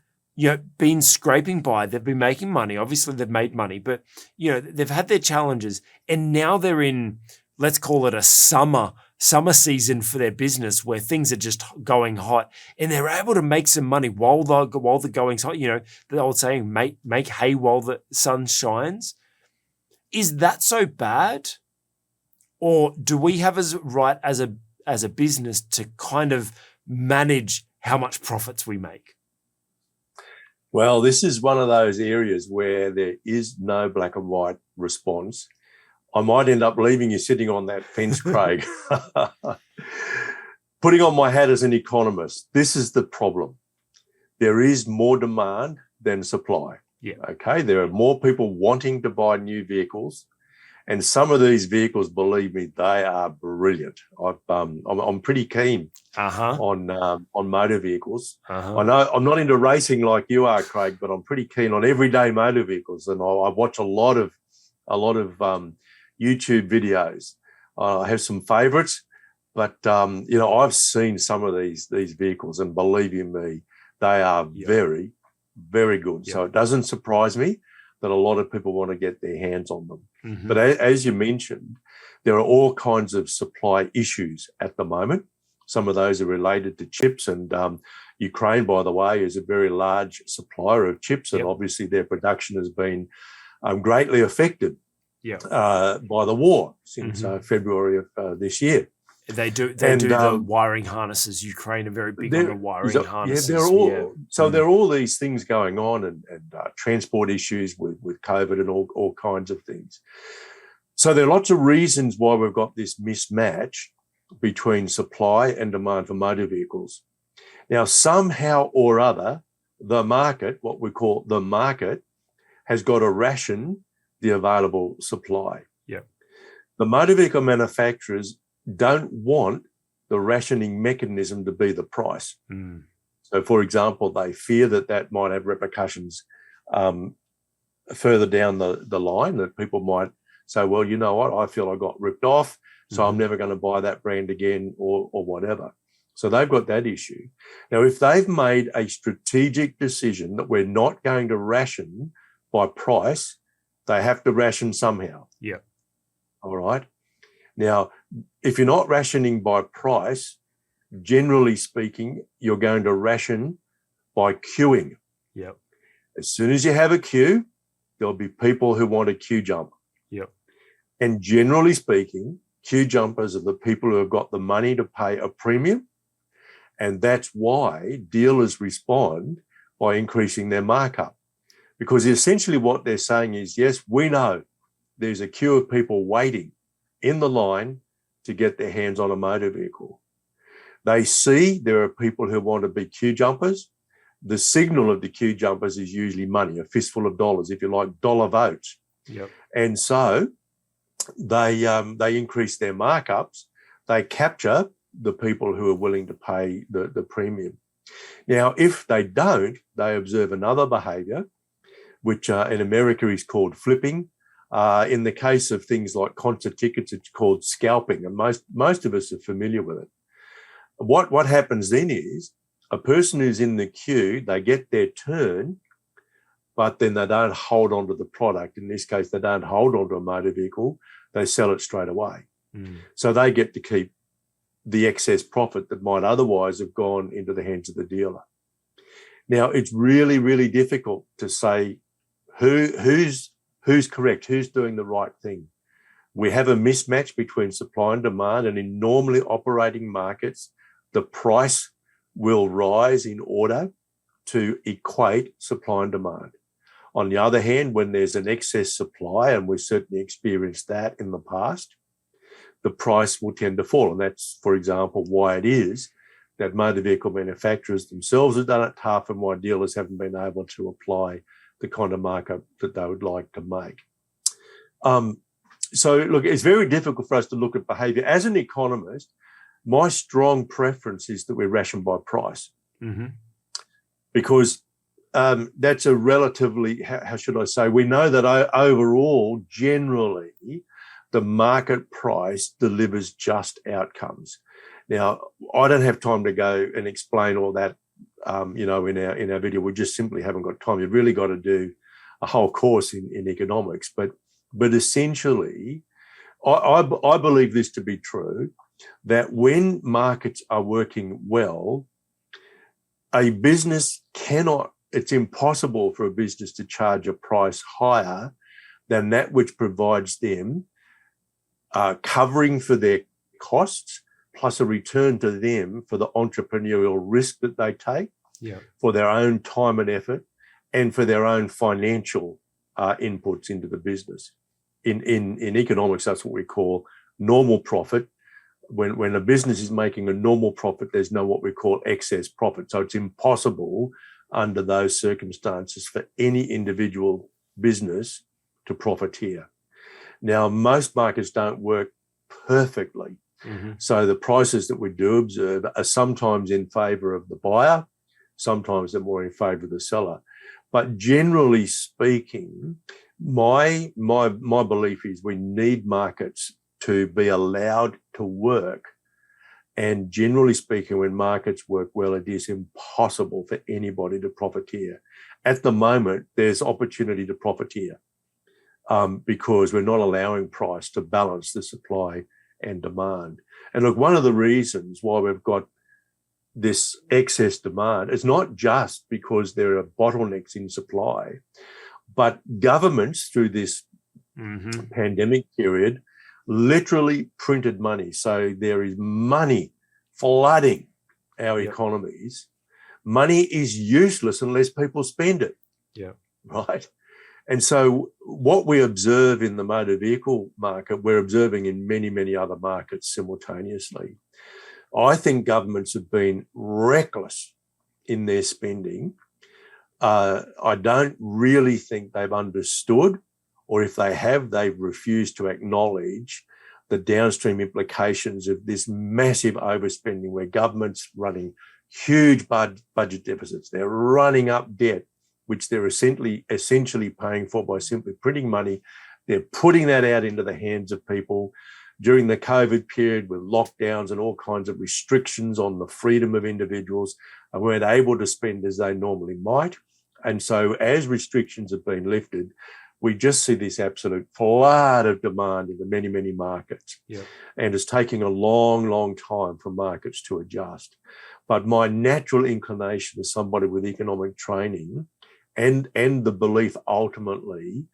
been scraping by? They've been making money. Obviously, they've made money, but they've had their challenges, and now they're in, let's call it a summer season for their business, where things are just going hot, and they're able to make some money while the going's hot. The old saying, make hay while the sun shines. Is that so bad, or do we have as right as a business to kind of manage how much profits we make? Well, this is one of those areas where there is no black and white response. I might end up leaving you sitting on that fence, Craig. Putting on my hat as an economist, this is the problem. There is more demand than supply. Yeah. Okay. There are more people wanting to buy new vehicles, and some of these vehicles, believe me, they are brilliant. I'm pretty keen on motor vehicles. I know I'm not into racing like you are, Craig, but I'm pretty keen on everyday motor vehicles, and I watch a lot of YouTube videos. I have some favourites, but I've seen some of these vehicles, and believe you me, they are very, very good. So it doesn't surprise me that a lot of people want to get their hands on them. Mm-hmm. But as you mentioned, there are all kinds of supply issues at the moment. Some of those are related to chips, and Ukraine, by the way, is a very large supplier of chips, and obviously their production has been greatly affected by the war since February of this year. They do the wiring harnesses. Ukraine are very big on the wiring harnesses. There are all these things going on, and transport issues with COVID and all kinds of things. So there are lots of reasons why we've got this mismatch between supply and demand for motor vehicles. Now, somehow or other, the market, what we call the market, has got to ration the available supply. Yeah. The motor vehicle manufacturers don't want the rationing mechanism to be the price. Mm. So, for example, they fear that might have repercussions further down the line, that people might say, well, you know what, I feel I got ripped off, so I'm never going to buy that brand again or whatever. So they've got that issue. Now, if they've made a strategic decision that we're not going to ration by price, they have to ration somehow. Yeah. All right. Now, if you're not rationing by price, generally speaking, you're going to ration by queuing. Yep. As soon as you have a queue, there'll be people who want a queue jump. Yep. And generally speaking, queue jumpers are the people who have got the money to pay a premium. And that's why dealers respond by increasing their markup. Because essentially what they're saying is, yes, we know there's a queue of people waiting in the line to get their hands on a motor vehicle. They see there are people who want to be queue jumpers. The signal of the queue jumpers is usually money, a fistful of dollars, if you like, dollar votes. Yep. And so they increase their markups. They capture the people who are willing to pay the premium. Now, if they don't, they observe another behaviour, which in America is called flipping. In the case of things like concert tickets, it's called scalping, and most of us are familiar with it. What happens then is a person who's in the queue, they get their turn, but then they don't hold on to the product. In this case, they don't hold on to a motor vehicle. They sell it straight away. So they get to keep the excess profit that might otherwise have gone into the hands of the dealer. Now, it's really, really difficult to say who's correct, who's doing the right thing. We have a mismatch between supply and demand, and in normally operating markets, the price will rise in order to equate supply and demand. On the other hand, when there's an excess supply, and we've certainly experienced that in the past, the price will tend to fall. And that's, for example, why it is that motor vehicle manufacturers themselves have done it tough and why dealers haven't been able to apply the kind of markup that they would like to make. So, look, it's very difficult for us to look at behaviour. As an economist, my strong preference is that we ration by price. Because that's a relatively, how should I say, we know that overall, generally, the market price delivers just outcomes. Now, I don't have time to go and explain all that, in our video. We just simply haven't got time. You've really got to do a whole course in economics. But essentially, I believe this to be true, that when markets are working well, a business it's impossible for a business to charge a price higher than that which provides them covering for their costs, plus a return to them for the entrepreneurial risk that they take, for their own time and effort, and for their own financial inputs into the business. In economics, that's what we call normal profit. When a business is making a normal profit, there's no what we call excess profit. So it's impossible under those circumstances for any individual business to profiteer. Now, most markets don't work perfectly. So the prices that we do observe are sometimes in favour of the buyer, sometimes they're more in favour of the seller. But generally speaking, my belief is we need markets to be allowed to work. And generally speaking, when markets work well, it is impossible for anybody to profiteer. At the moment, there's opportunity to profiteer because we're not allowing price to balance the supply and demand. And look, one of the reasons why we've got this excess demand is not just because there are bottlenecks in supply, but governments through this pandemic period literally printed money. So there is money flooding our economies. Money is useless unless people spend it. Right? And so what we observe in the motor vehicle market, we're observing in many, many other markets simultaneously. I think governments have been reckless in their spending. I don't really think they've understood, or if they have, they've refused to acknowledge the downstream implications of this massive overspending where governments running huge budget deficits. They're running up debt, which they're essentially paying for by simply printing money. They're putting that out into the hands of people during the COVID period with lockdowns and all kinds of restrictions on the freedom of individuals, and weren't able to spend as they normally might. And so as restrictions have been lifted, we just see this absolute flood of demand in the many, many markets. And it's taking a long, long time for markets to adjust. But my natural inclination as somebody with economic training and the belief ultimately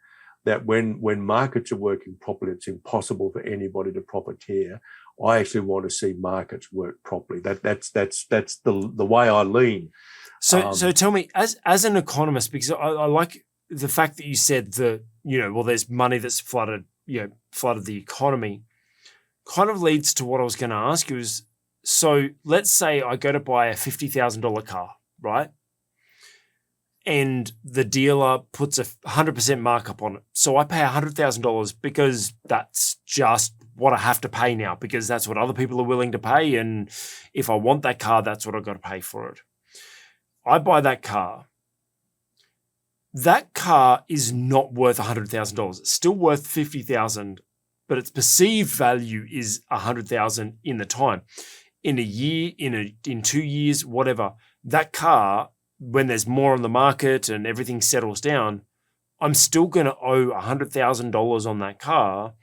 that when markets are working properly, it's impossible for anybody to profiteer. I actually want to see markets work properly. That's the way I lean. So tell me, as an economist, because I like the fact that you said that, there's money that's flooded the economy, kind of leads to what I was going to ask you is, so let's say I go to buy a $50,000 car, right? And the dealer puts a 100% markup on it. So I pay $100,000 because that's just what I have to pay now, because that's what other people are willing to pay. And if I want that car, that's what I've got to pay for it. I buy that car. That car is not worth $100,000. It's still worth $50,000, but its perceived value is $100,000 in the time. In a year, in 2 years, whatever, that car when there's more on the market and everything settles down, I'm still going to owe $100,000 on that car,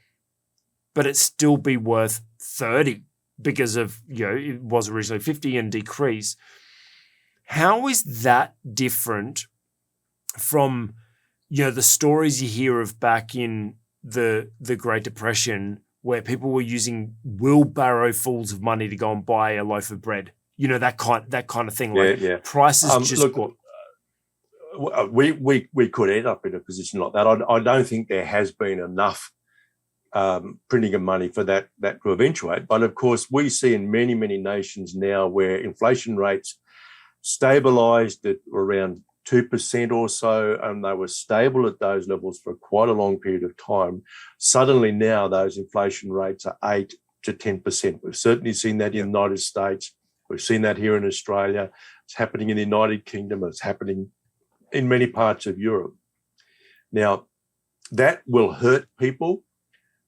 but it still be worth 30 because of, it was originally 50 and decrease. How is that different from, the stories you hear of back in the Great Depression, where people were using wheelbarrow fulls of money to go and buy a loaf of bread? That kind of thing. Prices just got. We could end up in a position like that. I don't think there has been enough printing of money for that to eventuate. But of course, we see in many, many nations now where inflation rates stabilized at around 2% or so, and they were stable at those levels for quite a long period of time. Suddenly now those inflation rates are 8 to 10%. We've certainly seen that in the United States. We've seen that here in Australia. It's happening in the United Kingdom. It's happening in many parts of Europe. Now, that will hurt people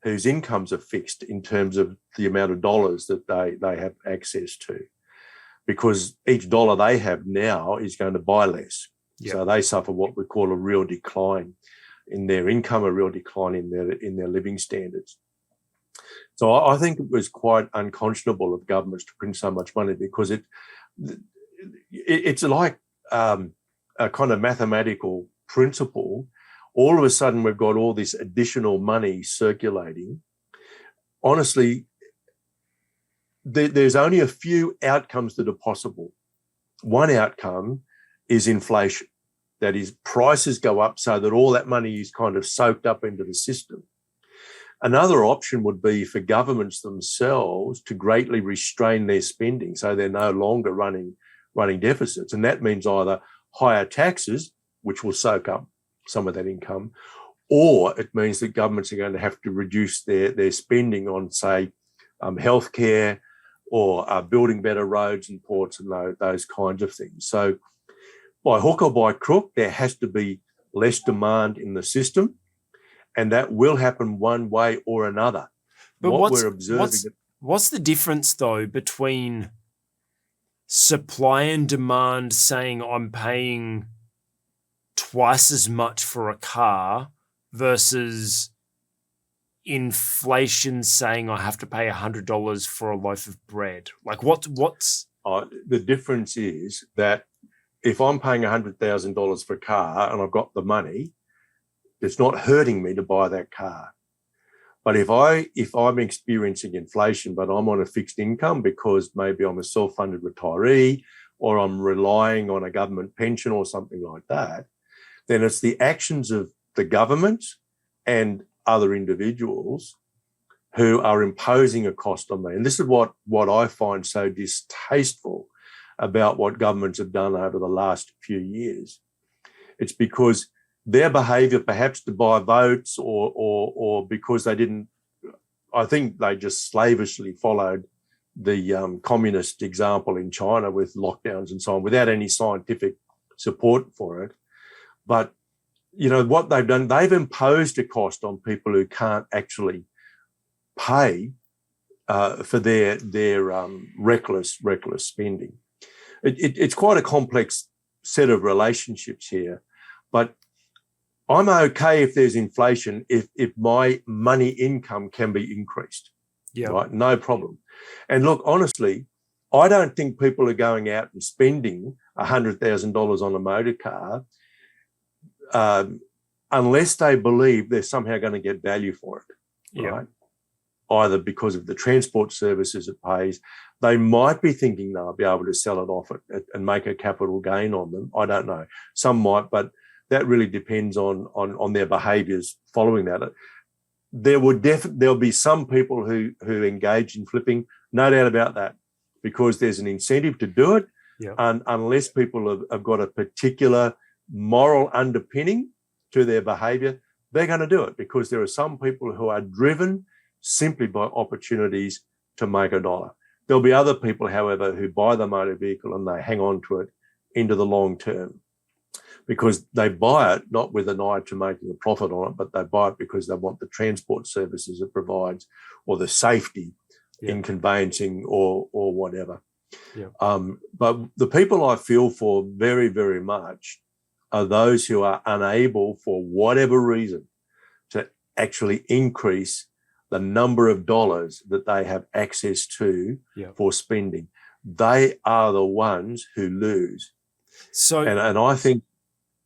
whose incomes are fixed in terms of the amount of dollars that they have access to, because each dollar they have now is going to buy less. Yep. So they suffer what we call a real decline in their income, a real decline in their living standards. So I think it was quite unconscionable of governments to print so much money, because it's like a kind of mathematical principle. All of a sudden, we've got all this additional money circulating. Honestly, there's only a few outcomes that are possible. One outcome is inflation. That is, prices go up so that all that money is kind of soaked up into the system. Another option would be for governments themselves to greatly restrain their spending so they're no longer running deficits. And that means either higher taxes, which will soak up some of that income, or it means that governments are going to have to reduce their spending on, say, healthcare or building better roads and ports and those kinds of things. So by hook or by crook, there has to be less demand in the system, and that will happen one way or another. But what's the difference, though, between supply and demand saying I'm paying twice as much for a car versus inflation saying I have to pay $100 for a loaf of bread? Like what's the difference is that if I'm paying $100,000 for a car and I've got the money, it's not hurting me to buy that car. But if I'm experiencing inflation, but I'm on a fixed income because maybe I'm a self-funded retiree or I'm relying on a government pension or something like that, then it's the actions of the government and other individuals who are imposing a cost on me. And this is what I find so distasteful about what governments have done over the last few years. It's because their behaviour, perhaps to buy votes or because they didn't, I think they just slavishly followed the communist example in China with lockdowns and so on without any scientific support for it. But, what they've done, they've imposed a cost on people who can't actually pay for their reckless spending. It's quite a complex set of relationships here, but I'm okay if there's inflation if my money income can be increased. Yeah. Right? No problem. And look, honestly, I don't think people are going out and spending $100,000 on a motor car unless they believe they're somehow going to get value for it. Yeah. Right? Either because of the transport services it pays. They might be thinking they'll be able to sell it off and make a capital gain on them. I don't know. Some might, but that really depends on their behaviours following that. There'll be some people who engage in flipping, no doubt about that, because there's an incentive to do it. Yeah. And unless people have got a particular moral underpinning to their behaviour, they're going to do it, because there are some people who are driven simply by opportunities to make a dollar. There'll be other people, however, who buy the motor vehicle and they hang on to it into the long term, because they buy it not with an eye to making a profit on it, but they buy it because they want the transport services it provides or the safety in conveyancing or whatever. But the people I feel for very, very much are those who are unable, for whatever reason, to actually increase the number of dollars that they have access to for spending. They are the ones who lose. So, and I think,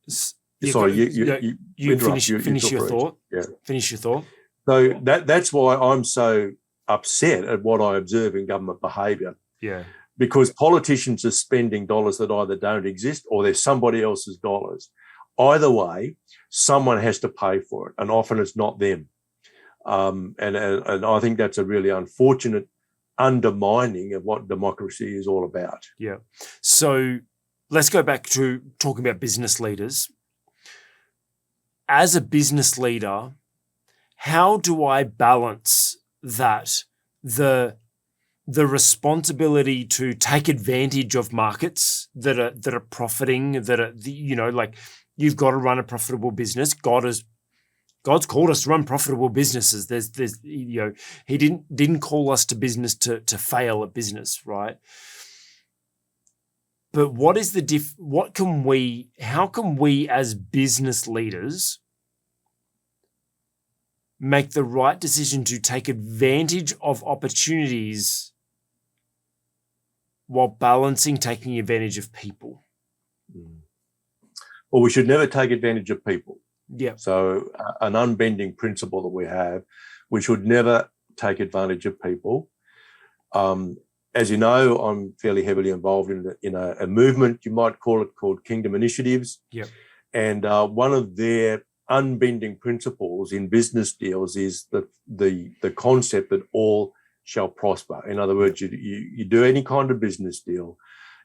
sorry, you finish your thought. Yeah. Finish your thought. So that's why I'm so upset at what I observe in government behaviour. Yeah. Because politicians are spending dollars that either don't exist or they're somebody else's dollars. Either way, someone has to pay for it, and often it's not them. And I think that's a really unfortunate undermining of what democracy is all about. Yeah. So let's go back to talking about business leaders. As a business leader, how do I balance that the responsibility to take advantage of markets that are profiting, that are, like, you've got to run a profitable business. God's called us to run profitable businesses. There's he didn't call us to business to fail at business, right? But what is how can we as business leaders make the right decision to take advantage of opportunities while balancing taking advantage of people? Well, we should never take advantage of people. Yeah. So an unbending principle that we have, we should never take advantage of people. As you know, I'm fairly heavily involved in a movement, you might call it, called Kingdom Initiatives. Yeah. And one of their unbending principles in business deals is the concept that all shall prosper. In other words, you do any kind of business deal,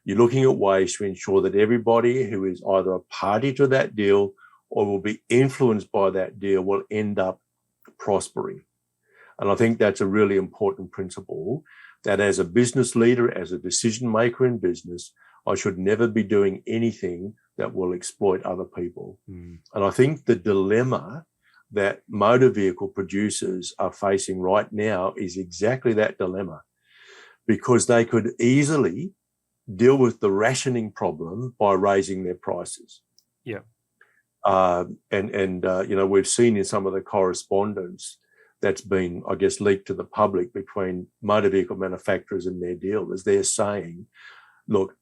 you're looking at ways to ensure that everybody who is either a party to that deal or will be influenced by that deal will end up prospering. And I think that's a really important principle, that as a business leader, as a decision maker in business, I should never be doing anything that will exploit other people. And I think the dilemma that motor vehicle producers are facing right now is exactly that dilemma, because they could easily deal with the rationing problem by raising their prices. Yeah. We've seen in some of the correspondence that's been, I guess, leaked to the public between motor vehicle manufacturers and their dealers. They're saying, look,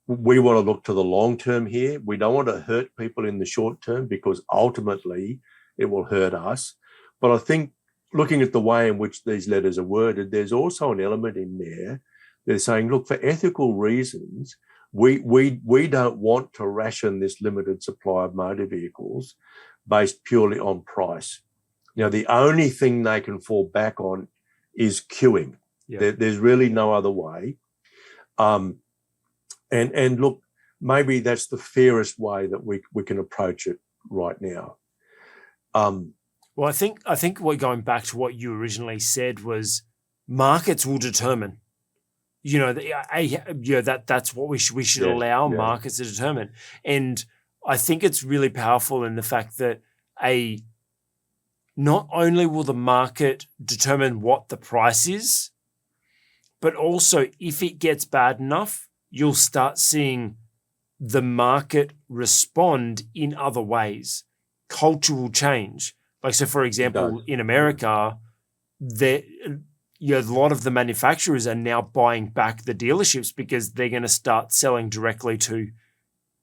we want to look to the long term here. We don't want to hurt people in the short term because ultimately it will hurt us. But I think looking at the way in which these letters are worded, there's also an element in there. They're saying, look, for ethical reasons, we don't want to ration this limited supply of motor vehicles based purely on price. The only thing they can fall back on is queuing. Yeah. There's really no other way. And look, maybe that's the fairest way that we can approach it right now. Well, I think we're going back to what you originally said was markets will determine. That's what we should allow markets to determine. And I think it's really powerful in the fact that not only will the market determine what the price is, but also if it gets bad enough, you'll start seeing the market respond in other ways. Cultural change. Like, so for example, in America, a lot of the manufacturers are now buying back the dealerships because they're going to start selling directly to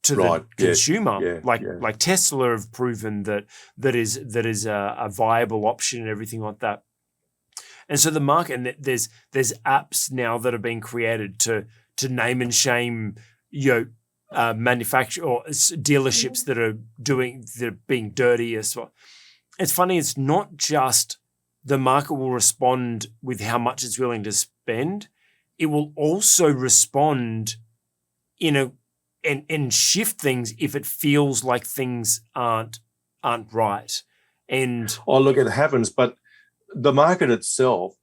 the consumer. Like Tesla have proven that is a viable option and everything like that. And so the market, and there's apps now that are being created to name and shame manufacture or dealerships that are being dirty as well. It's funny, it's not just the market will respond with how much it's willing to spend. It will also respond and shift things if it feels like things aren't right. And look, it happens, but the market itself,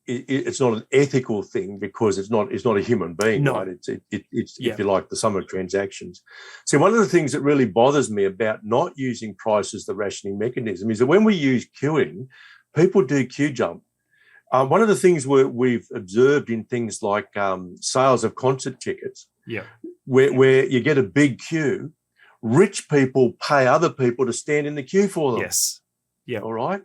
it's not an ethical thing because it's not a human being, right? It's if you like, the sum of transactions. So one of the things that really bothers me about not using price as the rationing mechanism is that when we use queuing, people do queue jump. One of the things we've observed in things like sales of concert tickets, Yeah. where you get a big queue, rich people pay other people to stand in the queue for them. Yes. Yeah. All right.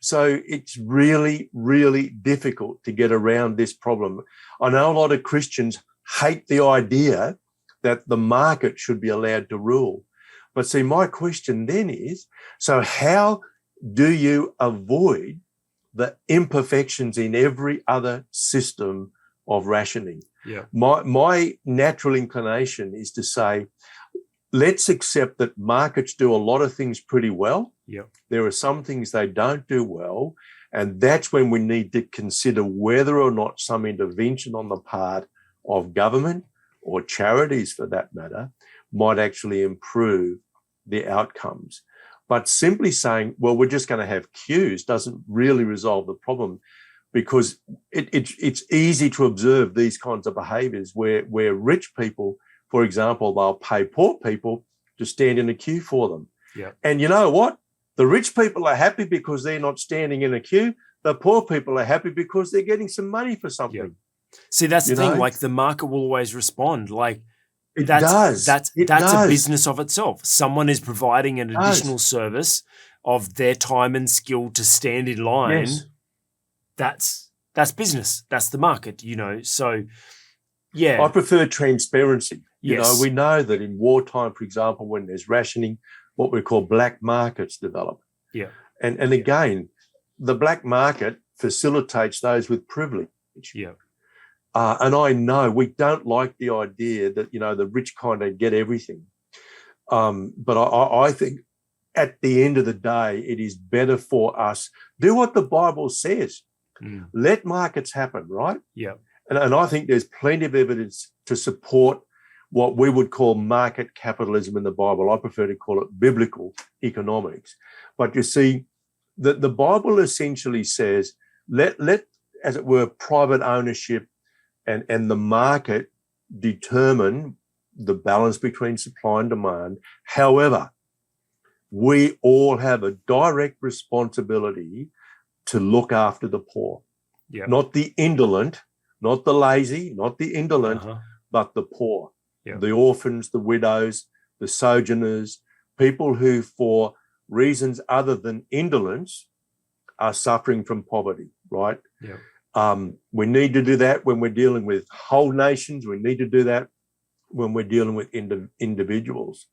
So it's really, really difficult to get around this problem. I know a lot of Christians hate the idea that the market should be allowed to rule. But see, my question then is, so how do you avoid the imperfections in every other system of rationing? Yeah. My natural inclination is to say, let's accept that markets do a lot of things pretty well. Yeah. There are some things they don't do well. And that's when we need to consider whether or not some intervention on the part of government or charities, for that matter, might actually improve the outcomes. But simply saying, well, we're just going to have queues doesn't really resolve the problem, because it's easy to observe these kinds of behaviours where rich people, for example, they'll pay poor people to stand in a queue for them. Yeah. And you know what? The rich people are happy because they're not standing in a queue. The poor people are happy because they're getting some money for something. Yeah. See, that's the thing. Like, the market will always respond. Like, it does. That's a business of itself. Someone is providing an additional service of their time and skill to stand in line. Yes. That's business. That's the market, So, yeah. I prefer transparency. Yes. We know that in wartime, for example, when there's rationing, what we call black markets develop. Yeah. And again, the black market facilitates those with privilege. Yeah. And I know we don't like the idea that, the rich kind of get everything. But I think at the end of the day, it is better for us, do what the Bible says. Let markets happen, right? Yeah. And I think there's plenty of evidence to support what we would call market capitalism in the Bible. I prefer to call it biblical economics. But you see, the Bible essentially says, let, as it were, private ownership and the market determine the balance between supply and demand. However, we all have a direct responsibility to look after the poor. Yeah. Not the indolent, not the lazy, not the indolent, but the poor. Yeah. The orphans, the widows, the sojourners, people who, for reasons other than indolence, are suffering from poverty, right? Yeah. We need to do that when we're dealing with whole nations. We need to do that when we're dealing with individuals.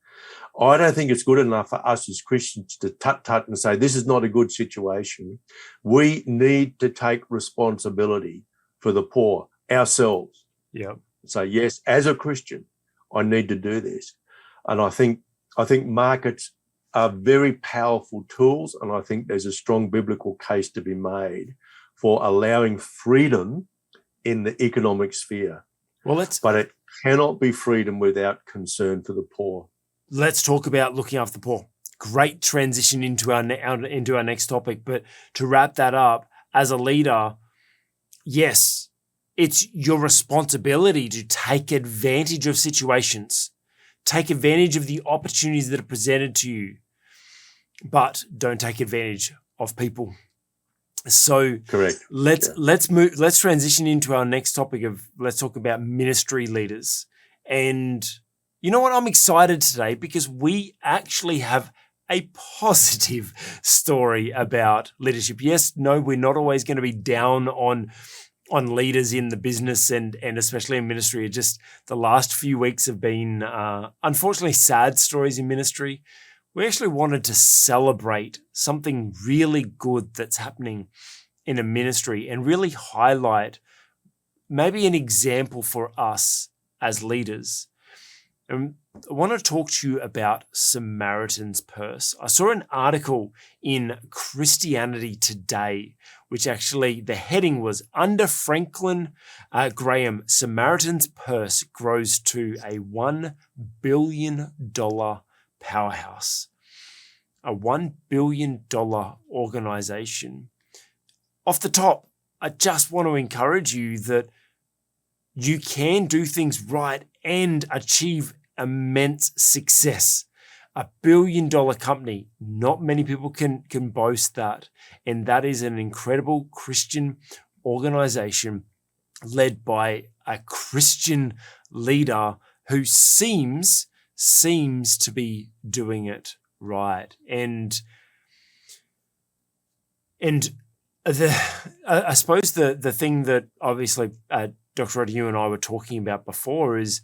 I don't think it's good enough for us as Christians to tut and say, this is not a good situation. We need to take responsibility for the poor ourselves. Yeah. So yes, as a Christian, I need to do this. And I think markets are very powerful tools, and I think there's a strong biblical case to be made for allowing freedom in the economic sphere. But it cannot be freedom without concern for the poor. Let's talk about looking after the poor. Great transition into our next topic. But to wrap that up, as a leader, yes, it's your responsibility to take advantage of situations, take advantage of the opportunities that are presented to you, but don't take advantage of people. So correct. Let's transition into our next topic let's talk about ministry leaders. And you know what? I'm excited today because we actually have a positive story about leadership. Yes, no, we're not always going to be down on leaders in the business and especially in ministry. Just the last few weeks have been, unfortunately, sad stories in ministry. We actually wanted to celebrate something really good that's happening in a ministry and really highlight maybe an example for us as leaders. And I want to talk to you about Samaritans Purse. I saw an article in Christianity Today, which actually the heading was, Under Franklin Graham, Samaritans Purse grows to a $1 billion powerhouse. A $1 billion organization. Off the top, I just want to encourage you that you can do things right and achieve immense success. $1 billion company. Not many people can boast that. And that is an incredible Christian organization led by a Christian leader who seems to be doing it right. And I suppose the thing that obviously Dr. Rod, you and I were talking about before is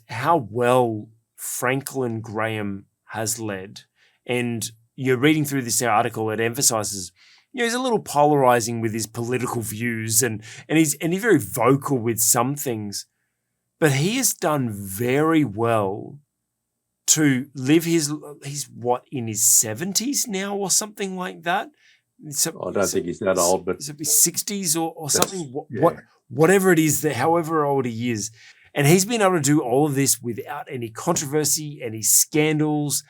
how well Franklin Graham has led. And you're reading through this article, it emphasizes, he's a little polarizing with his political views and he's very vocal with some things, but he has done very well to live he's what, in his 70s now or something like that. So, I don't think he's that old, but his 60s or something. Whatever it is, that however old he is, and he's been able to do all of this without any controversy, any scandals,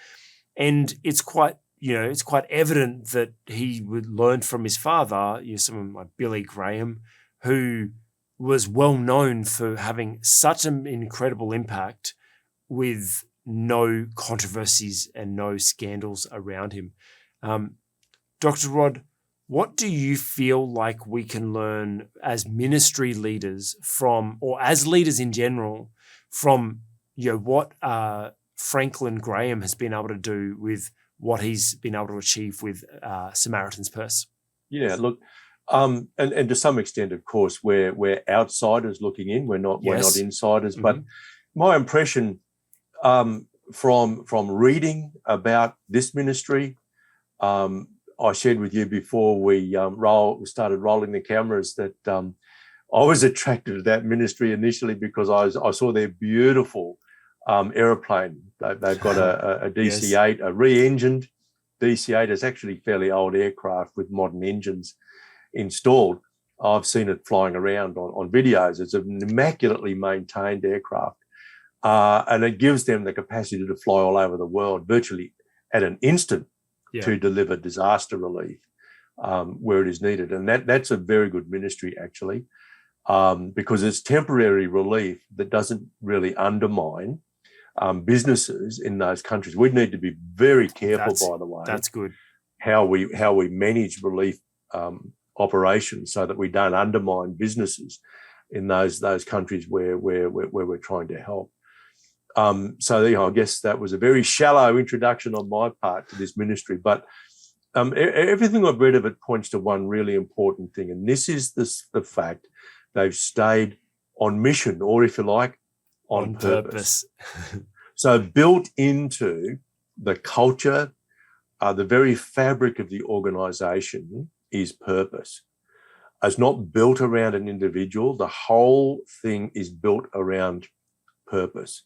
and it's quite evident that he learned from his father. Someone like Billy Graham, who was well known for having such an incredible impact with no controversies and no scandals around him. Dr. Rod, what do you feel like we can learn as ministry leaders from, or as leaders in general, from what Franklin Graham has been able to do with what he's been able to achieve with Samaritans Purse? Yeah, look, and to some extent, of course, we're outsiders looking in. We're not insiders. Mm-hmm. But my impression from reading about this ministry, I shared with you before we started rolling the cameras that I was attracted to that ministry initially because I saw their beautiful aeroplane. They've got a DC-8, a re-engined DC-8. It's actually fairly old aircraft with modern engines installed. I've seen it flying around on videos. It's an immaculately maintained aircraft, and it gives them the capacity to fly all over the world virtually at an instant. Yeah. To deliver disaster relief where it is needed. And that's a very good ministry, actually, because it's temporary relief that doesn't really undermine businesses in those countries. We need to be very careful, by the way. That's good. How we manage relief operations so that we don't undermine businesses in those countries where we're trying to help. So I guess that was a very shallow introduction on my part to this ministry, but everything I've read of it points to one really important thing, and this is the fact they've stayed on mission, or if you like, on purpose. So built into the culture, the very fabric of the organization is purpose. It's not built around an individual. The whole thing is built around purpose.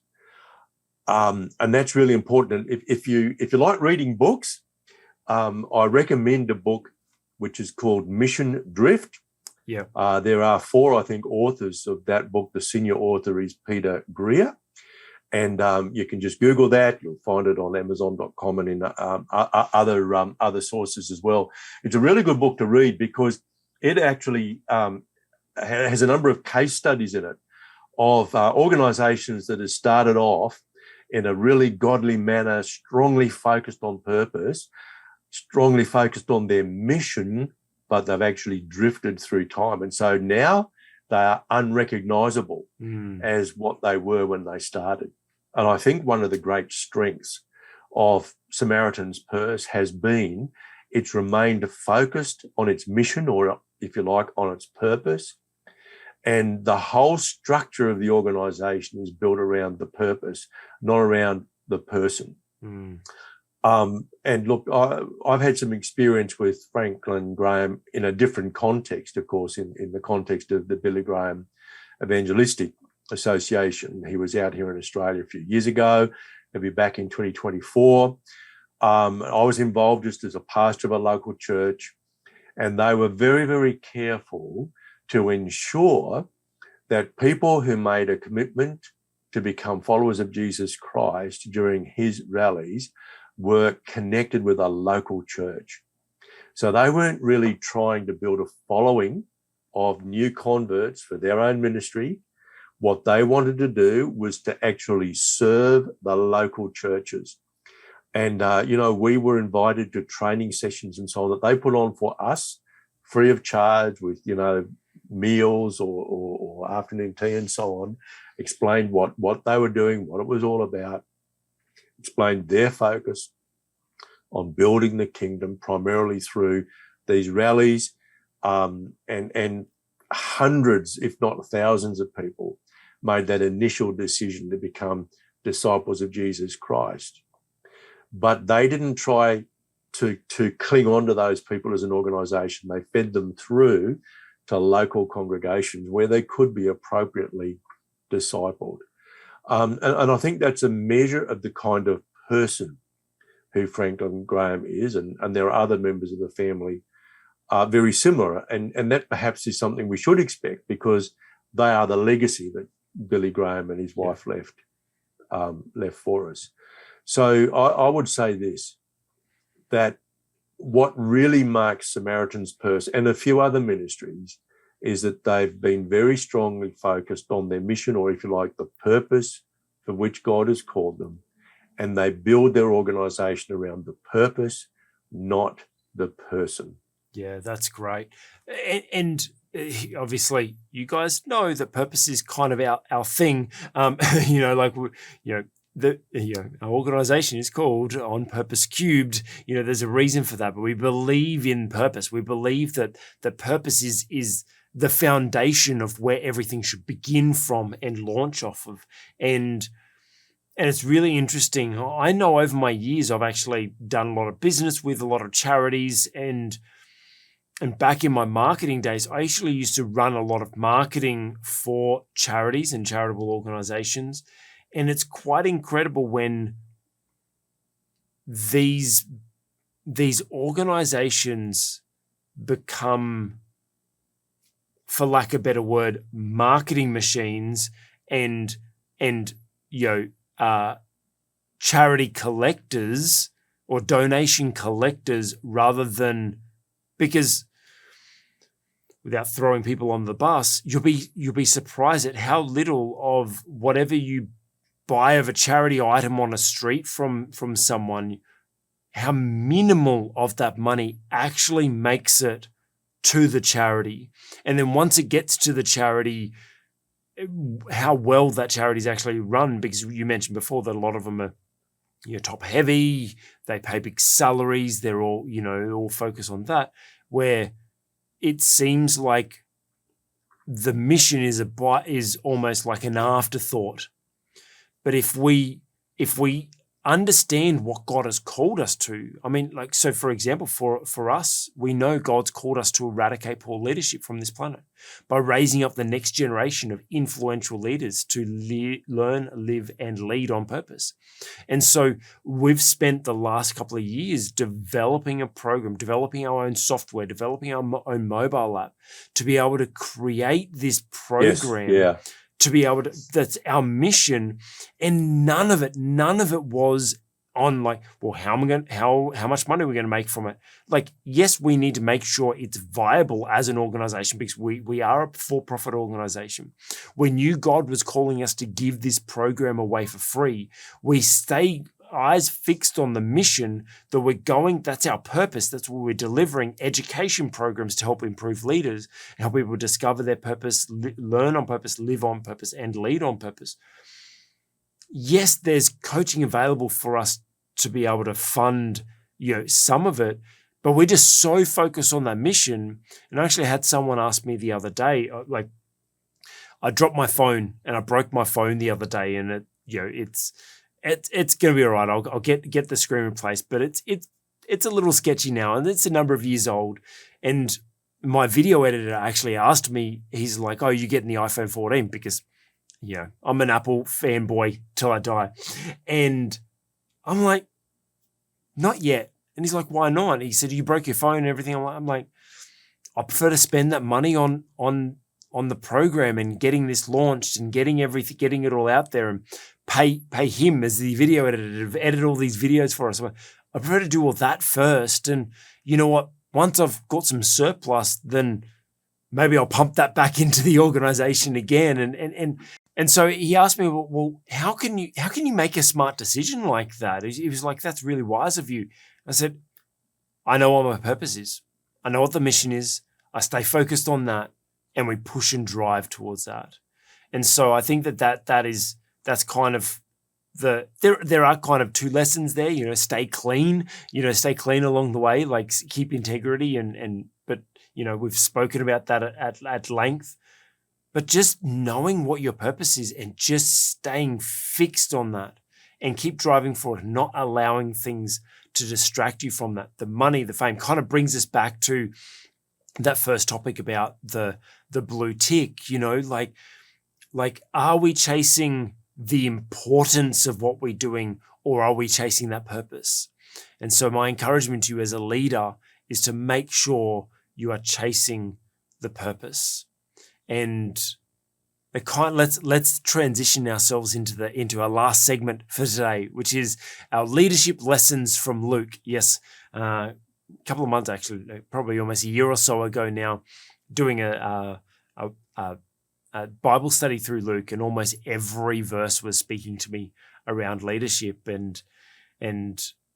And that's really important. If you like reading books, I recommend a book which is called Mission Drift. Yeah. There are 4, I think, authors of that book. The senior author is Peter Greer. And you can just Google that. You'll find it on Amazon.com and in other sources as well. It's a really good book to read because it actually has a number of case studies in it of organizations that have started off in a really godly manner, strongly focused on purpose, strongly focused on their mission, but they've actually drifted through time. And so now they are unrecognizable as what they were when they started. And I think one of the great strengths of Samaritans Purse has been it's remained focused on its mission, or if you like, on its purpose. And the whole structure of the organization is built around the purpose, not around the person. And look, I've had some experience with Franklin Graham in a different context, of course, in the context of the Billy Graham Evangelistic Association. He was out here in Australia a few years ago. He'll be back in 2024. I was involved just as a pastor of a local church, and they were very, very careful to ensure that people who made a commitment to become followers of Jesus Christ during his rallies were connected with a local church. So they weren't really trying to build a following of new converts for their own ministry. What they wanted to do was to actually serve the local churches. And, we were invited to training sessions and so on that they put on for us free of charge with, meals or afternoon tea and so on, explained what they were doing, what it was all about, explained their focus on building the kingdom primarily through these rallies, and hundreds, if not thousands of people made that initial decision to become disciples of Jesus Christ. But they didn't try to cling on to those people as an organization. They fed them through to local congregations where they could be appropriately discipled. And I think that's a measure of the kind of person who Franklin Graham is, and there are other members of the family very similar. And that perhaps is something we should expect, because they are the legacy that Billy Graham and his wife left for us. So I would say this, that what really marks Samaritans Purse and a few other ministries is that they've been very strongly focused on their mission, or if you like, the purpose for which God has called them. And they build their organization around the purpose, not the person. Yeah, that's great. And obviously, you guys know that purpose is kind of our thing. Our organization is called OnPurposeCUBED. There's a reason for that, but we believe in purpose. We believe that the purpose is the foundation of where everything should begin from and launch off of. And it's really interesting. I know over my years, I've actually done a lot of business with a lot of charities, and back in my marketing days, I actually used to run a lot of marketing for charities and charitable organizations. And it's quite incredible when these organizations become, for lack of a better word, marketing machines and charity collectors or donation collectors, rather than, because without throwing people on the bus, you'll be surprised at how little of whatever you buy of a charity item on a street from someone, how minimal of that money actually makes it to the charity. And then once it gets to the charity, how well that charity is actually run, because you mentioned before that a lot of them are top heavy, they pay big salaries, they're all focused on that, where it seems like the mission is almost like an afterthought. But if we understand what God has called us to, so for example, for us, we know God's called us to eradicate poor leadership from this planet by raising up the next generation of influential leaders to learn, live, and lead on purpose. And so we've spent the last couple of years developing a program, developing our own software, developing our own mobile app to be able to create this program. Yes, yeah. To be able to, that's our mission, and none of it was on how much money are we going to make from it? Yes, we need to make sure it's viable as an organization, because we are a for-profit organization. We knew God was calling us to give this program away for free. We stay eyes fixed on the mission that we're going, that's our purpose. That's what we're delivering education programs to help improve leaders and help people discover their purpose, learn on purpose, live on purpose, and lead on purpose. Yes, there's coaching available for us to be able to fund, some of it, but we're just so focused on that mission. And I actually had someone ask me the other day, I dropped my phone and I broke my phone the other day, and it's going to be all right. I'll get the screen replaced, but it's a little sketchy now, and it's a number of years old. And my video editor actually asked me, he's like, "Oh, you getting the iPhone 14?" Because, I'm an Apple fanboy till I die. And I'm like, "Not yet." And he's like, "Why not?" He said, "You broke your phone and everything." I'm like, "I prefer to spend that money on the program and getting this launched and getting it all out there, and pay him as the video editor to edit all these videos for us. I prefer to do all that first. And you know what? Once I've got some surplus, then maybe I'll pump that back into the organization again." And And so he asked me, well, how can you make a smart decision like that? He was like, that's really wise of you. I said, I know what my purpose is. I know what the mission is. I stay focused on that, and we push and drive towards that. And so I think that's kind of there are kind of two lessons there. Stay clean. Stay clean along the way. Like keep integrity but we've spoken about that at length. But just knowing what your purpose is and just staying fixed on that and keep driving forward, not allowing things to distract you from that. The money, the fame kind of brings us back to that first topic about the blue tick, like are we chasing the importance of what we're doing, or are we chasing that purpose? And so my encouragement to you as a leader is to make sure you are chasing the purpose. And let's transition ourselves into our last segment for today, which is our leadership lessons from Luke. Yes, a couple of months, actually, probably almost a year or so ago now, doing a Bible study through Luke, and almost every verse was speaking to me around leadership, and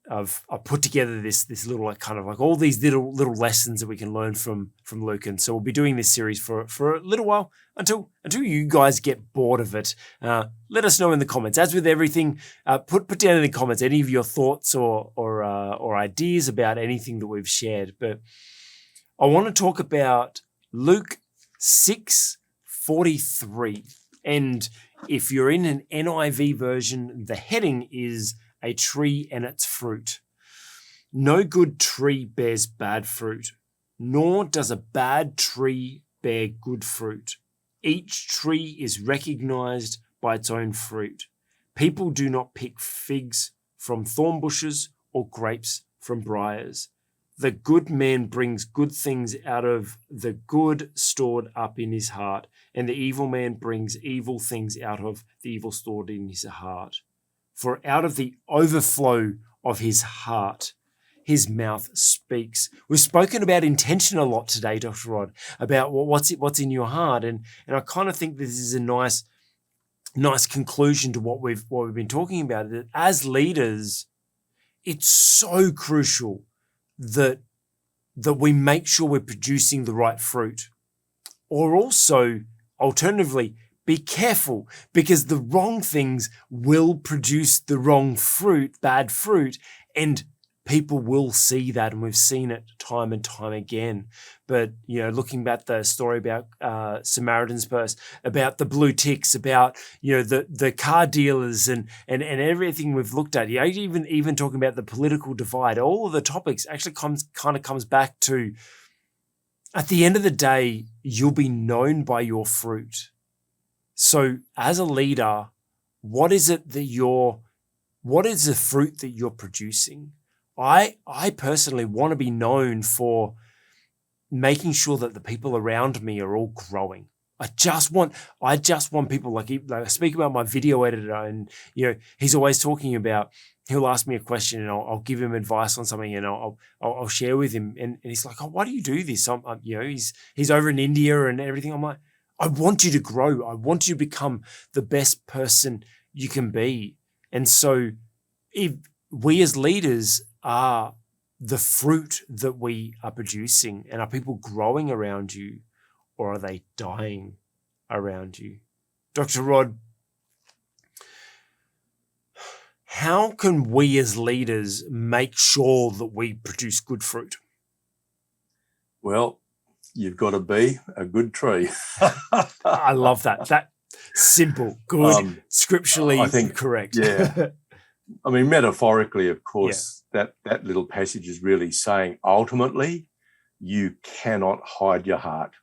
I've put together this little kind of like all these little lessons that we can learn from Luke. And so we'll be doing this series for a little while until you guys get bored of it. Let us know in the comments. As with everything, put down in the comments any of your thoughts or ideas about anything that we've shared. But I want to talk about Luke 6:43. And if you're in an NIV version, the heading is a tree and its fruit. No good tree bears bad fruit, nor does a bad tree bear good fruit. Each tree is recognized by its own fruit. People do not pick figs from thorn bushes or grapes from briars. The good man brings good things out of the good stored up in his heart, and the evil man brings evil things out of the evil stored in his heart. For out of the overflow of his heart, his mouth speaks. We've spoken about intention a lot today, Dr. Rod, about what's in your heart. And I kind of think this is a nice conclusion to what we've been talking about. That as leaders, it's so crucial that we make sure we're producing the right fruit. Or also, alternatively, be careful, because the wrong things will produce the wrong fruit, bad fruit, and people will see that, and we've seen it time and time again. But, looking back the story about Samaritans Purse, about the blue ticks, about, the car dealers and everything we've looked at, even talking about the political divide, all of the topics actually comes back to, at the end of the day, you'll be known by your fruit. So as a leader, what is the fruit that you're producing? I personally want to be known for making sure that the people around me are all growing. I just want people, like I speak about my video editor, and he's always talking about, he'll ask me a question and I'll give him advice on something, and I'll share with him, and he's like, oh, why do you do this? He's over in India and everything. I'm like, I want you to grow. I want you to become the best person you can be. And so if we as leaders are the fruit that we are producing, and are people growing around you, or are they dying around you? Dr. Rod, how can we as leaders make sure that we produce good fruit? Well, you've got to be a good tree. I love that. That simple, good, scripturally I think, correct. Yeah. I mean, metaphorically, of course, that little passage is really saying, ultimately, you cannot hide your heart.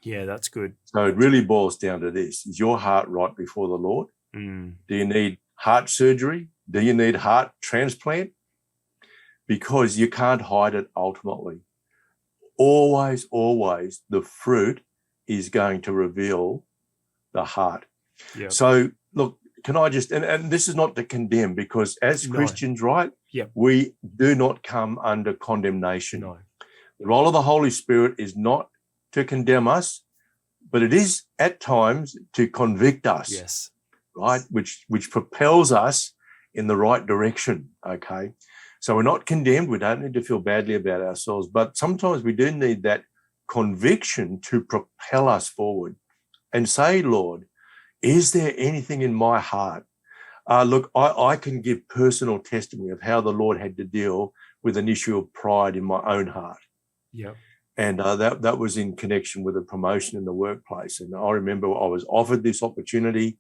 Yeah, that's good. So it really boils down to this. Is your heart right before the Lord? Do you need heart surgery? Do you need heart transplant? Because you can't hide it ultimately. Always, the fruit is going to reveal the heart. Yep. So, look, can I just, and this is not to condemn, because as Christians, right, we do not come under condemnation. No. The role of the Holy Spirit is not to condemn us, but it is at times to convict us, Yes. right? Which propels us in the right direction, okay? So we're not condemned. We don't need to feel badly about ourselves, but sometimes we do need that conviction to propel us forward and say, Lord, is there anything in my heart? Look, I can give personal testimony of how the Lord had to deal with an issue of pride in my own heart. Yeah. And that was in connection with a promotion in the workplace. And I remember I was offered this opportunity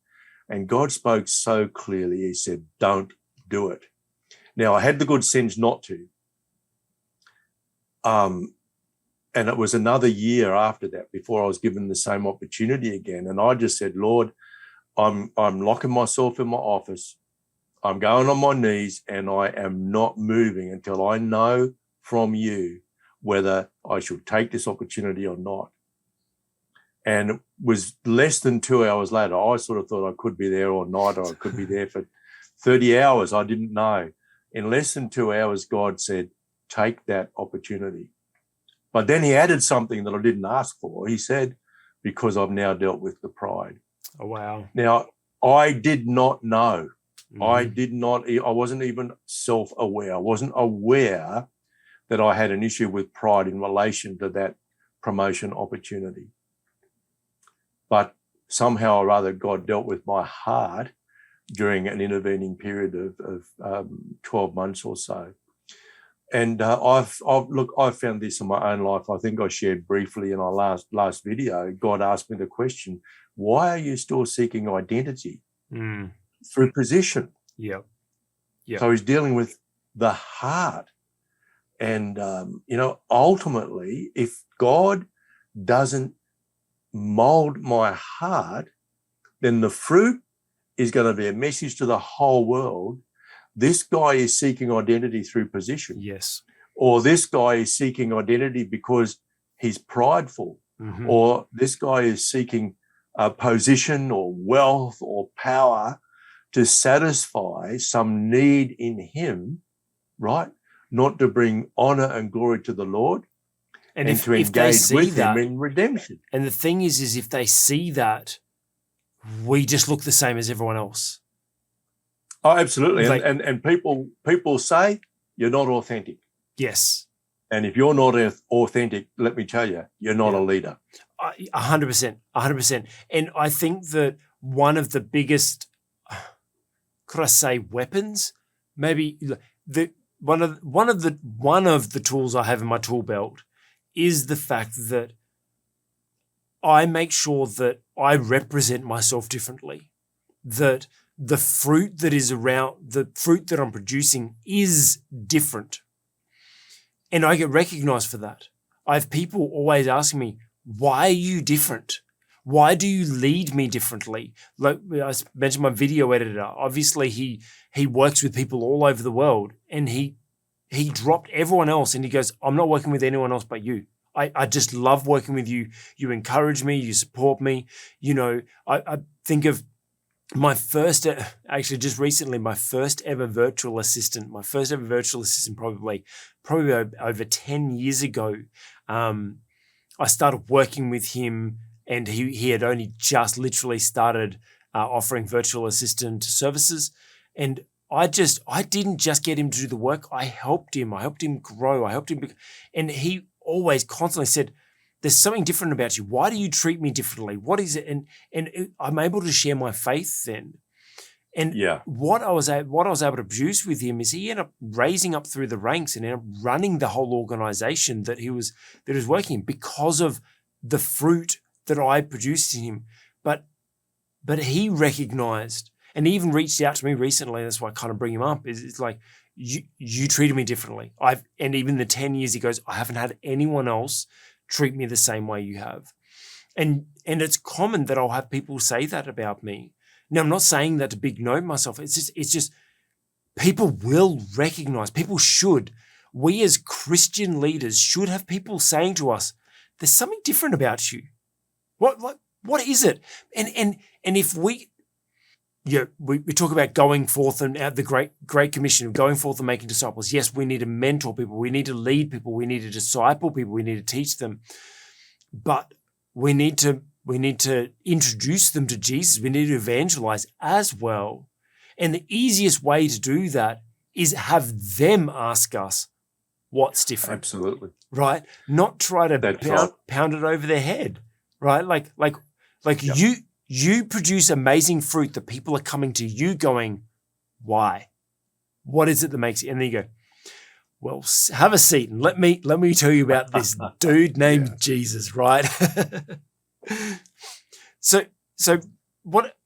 and God spoke so clearly. He said, don't do it. Now, I had the good sense not to. And it was another year after that before I was given the same opportunity again. And I just said, Lord, I'm locking myself in my office. I'm going on my knees and I am not moving until I know from you whether I should take this opportunity or not. And it was less than 2 hours later, I sort of thought I could be there or not, or I could be there for 30 hours. I didn't know. In less than 2 hours, God said, take that opportunity. But then he added something that I didn't ask for. He said, because I've now dealt with the pride. Oh, wow. Now, I did not know. I wasn't even self-aware. I wasn't aware that I had an issue with pride in relation to that promotion opportunity. But somehow or other, God dealt with my heart during an intervening period of 12 months or so. And I've found this in my own life. I think I shared briefly in our last video. God asked me the question, why are you still seeking identity through position? Yeah. So he's dealing with the heart. And, ultimately, if God doesn't mold my heart, then the fruit is going to be a message to the whole world. This guy is seeking identity through position. Yes. Or this guy is seeking identity because he's prideful. Mm-hmm. Or this guy is seeking position or wealth or power to satisfy some need in him, right? Not to bring honor and glory to the Lord and to engage with him in redemption. And the thing is if they see that, we just look the same as everyone else. Oh, absolutely. And people say you're not authentic. Yes. And if you're not authentic, let me tell you, you're not a leader. 100%. And I think that one of the biggest, could I say weapons? Maybe one of the tools I have in my tool belt is the fact that I make sure that I represent myself differently. That the fruit that is around, the fruit that I'm producing is different. And I get recognized for that. I have people always asking me, why are you different? Why do you lead me differently? Like I mentioned, my video editor, obviously he works with people all over the world, and he dropped everyone else and he goes, I'm not working with anyone else but you. I just love working with you. You encourage me, you support me. You know, I think of my first, actually just recently, my first ever virtual assistant probably over 10 years ago. I started working with him, and he had only just literally started offering virtual assistant services. And I didn't just get him to do the work. I helped him grow. And he always constantly said, there's something different about you. Why do you treat me differently? What is it? And I'm able to share my faith then. And what I was able to produce with him is he ended up raising up through the ranks and ended up running the whole organization that he was working in because of the fruit that I produced in him. But he recognized, and he even reached out to me recently. That's why I kind of bring him up. It's like, you treated me differently. And even the 10 years, he goes, I haven't had anyone else treat me the same way you have. And it's common that I'll have people say that about me. Now, I'm not saying that to big note myself. It's just people will recognize, people should. We as Christian leaders should have people saying to us, there's something different about you. What is it? And if we talk about going forth and the great commission of going forth and making disciples. Yes, we need to mentor people. We need to lead people. We need to disciple people. We need to teach them. But we need to We need to introduce them to Jesus. We need to evangelize as well. And the easiest way to do that is have them ask us what's different. Absolutely. Right? Not try to That's right. pound it over their head. Right? Like Yep. you produce amazing fruit that people are coming to you going, why? What is it that makes it? And then you go, well, have a seat and let me tell you about this dude named Jesus, right? So what,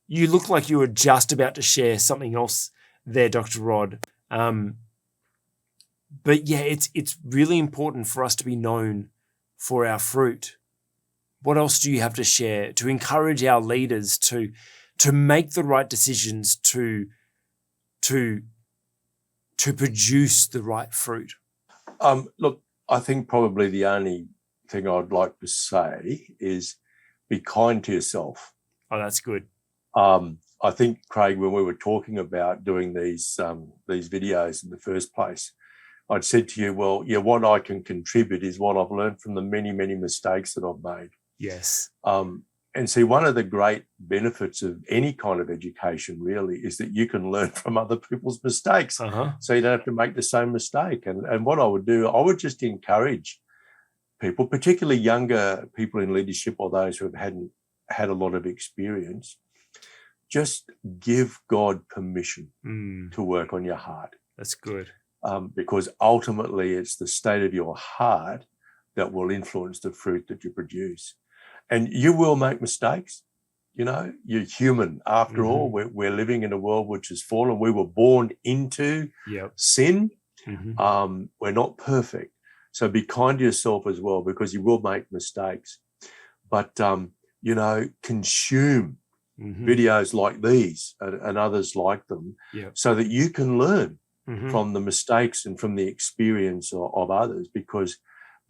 you look like you were just about to share something else there, Dr. Rod. But yeah, it's really important for us to be known for our fruit. What else do you have to share to encourage our leaders to make the right decisions to produce the right fruit? Look, I think probably the only thing I'd like to say is be kind to yourself. Oh, that's good. I think, Craig, when we were talking about doing these videos in the first place, I'd said to you, well, yeah, what I can contribute is what I've learned from the many, many mistakes that I've made. Yes. And see, one of the great benefits of any kind of education really is that you can learn from other people's mistakes. So you don't have to make the same mistake. And what I would do, I would just encourage people, particularly younger people in leadership or those who hadn't had a lot of experience, just give God permission to work on your heart. That's good. Because ultimately it's the state of your heart that will influence the fruit that you produce. And you will make mistakes. You know, you're human. After all, we're living in a world which is fallen. We were born into sin. We're not perfect. So be kind to yourself as well, because you will make mistakes. But, consume videos like these and others like them so that you can learn from the mistakes and from the experience of others, because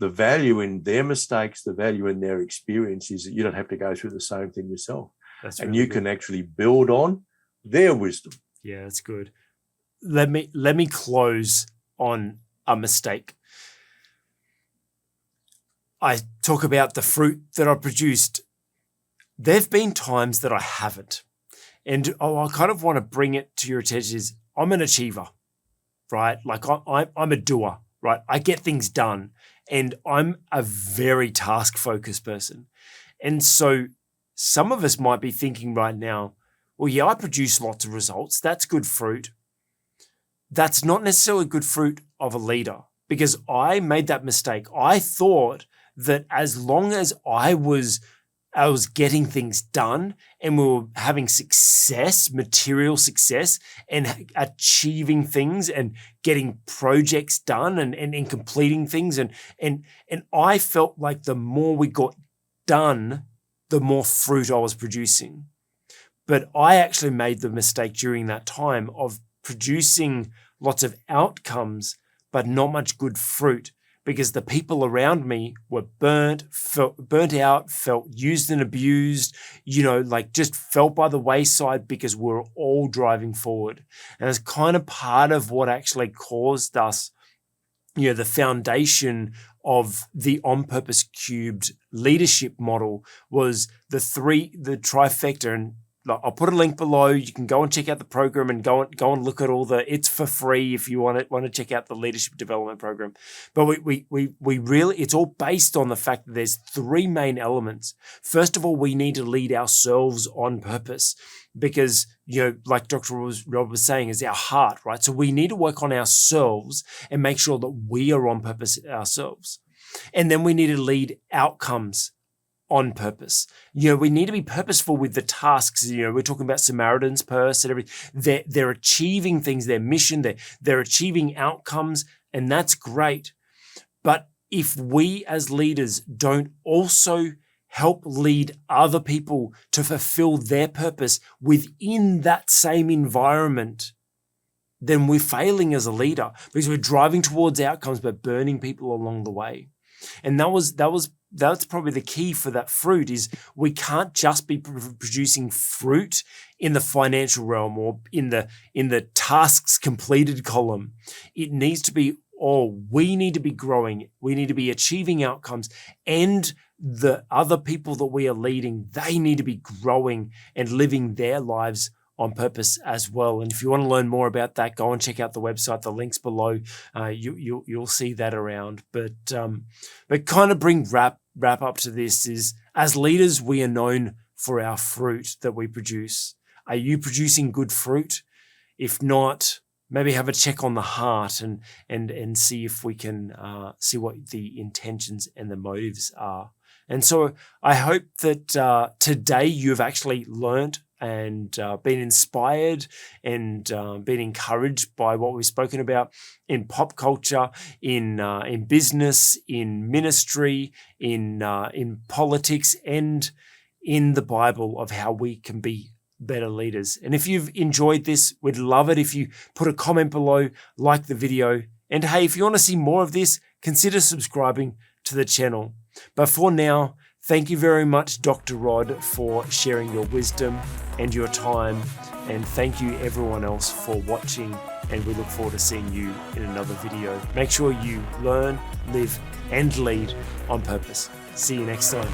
the value in their mistakes, the value in their experience is that you don't have to go through the same thing yourself. That's and really you good. can actually build on their wisdom. Yeah, that's good. Let me close on a mistake. I talk about the fruit that I produced. There've been times that I haven't. And I kind of want to bring it to your attention is I'm an achiever, right? Like I'm a doer, right? I get things done. And I'm a very task-focused person. And so some of us might be thinking right now, well, yeah, I produce lots of results. That's good fruit. That's not necessarily good fruit of a leader, because I made that mistake. I thought that as long as I was getting things done and we were having success, material success, and achieving things and getting projects done and completing things. And I felt like the more we got done, the more fruit I was producing. But I actually made the mistake during that time of producing lots of outcomes, but not much good fruit, because the people around me were burnt out, felt used and abused, just fell by the wayside because we're all driving forward. And it's kind of part of what actually caused us, the foundation of the OnPurposeCUBED leadership model was the trifecta. And I'll put a link below. You can go and check out the program and go and look at it's for free if you want to check out the leadership development program. But we really, it's all based on the fact that there's three main elements. First of all, we need to lead ourselves on purpose, because, like Dr. Rob was saying, is our heart, right? So we need to work on ourselves and make sure that we are on purpose ourselves. And then we need to lead outcomes on purpose. We need to be purposeful with the tasks. We're talking about Samaritans Purse and everything. They're achieving things, their mission, they're achieving outcomes, and that's great. But if we as leaders don't also help lead other people to fulfill their purpose within that same environment, then we're failing as a leader, because we're driving towards outcomes but burning people along the way. And that's probably the key for that fruit, is we can't just be producing fruit in the financial realm or in the tasks completed column. It needs to be we need to be growing. We need to be achieving outcomes and the other people that we are leading, they need to be growing and living their lives on purpose as well. And if you want to learn more about that, go and check out the website. The link's below. You'll see that around. But kind of bring wrap up to this is, as leaders, we are known for our fruit that we produce. Are you producing good fruit? If not, maybe have a check on the heart and see if we can see what the intentions and the motives are. And so I hope that today you've actually learned and been inspired and been encouraged by what we've spoken about in pop culture, in business, in ministry, in politics, and in the Bible, of how we can be better leaders. And if you've enjoyed this, we'd love it if you put a comment below, like the video. And hey, if you want to see more of this, consider subscribing to the channel. But for now, thank you very much, Dr. Rod, for sharing your wisdom and your time. And thank you everyone else for watching. And we look forward to seeing you in another video. Make sure you learn, live, and lead on purpose. See you next time.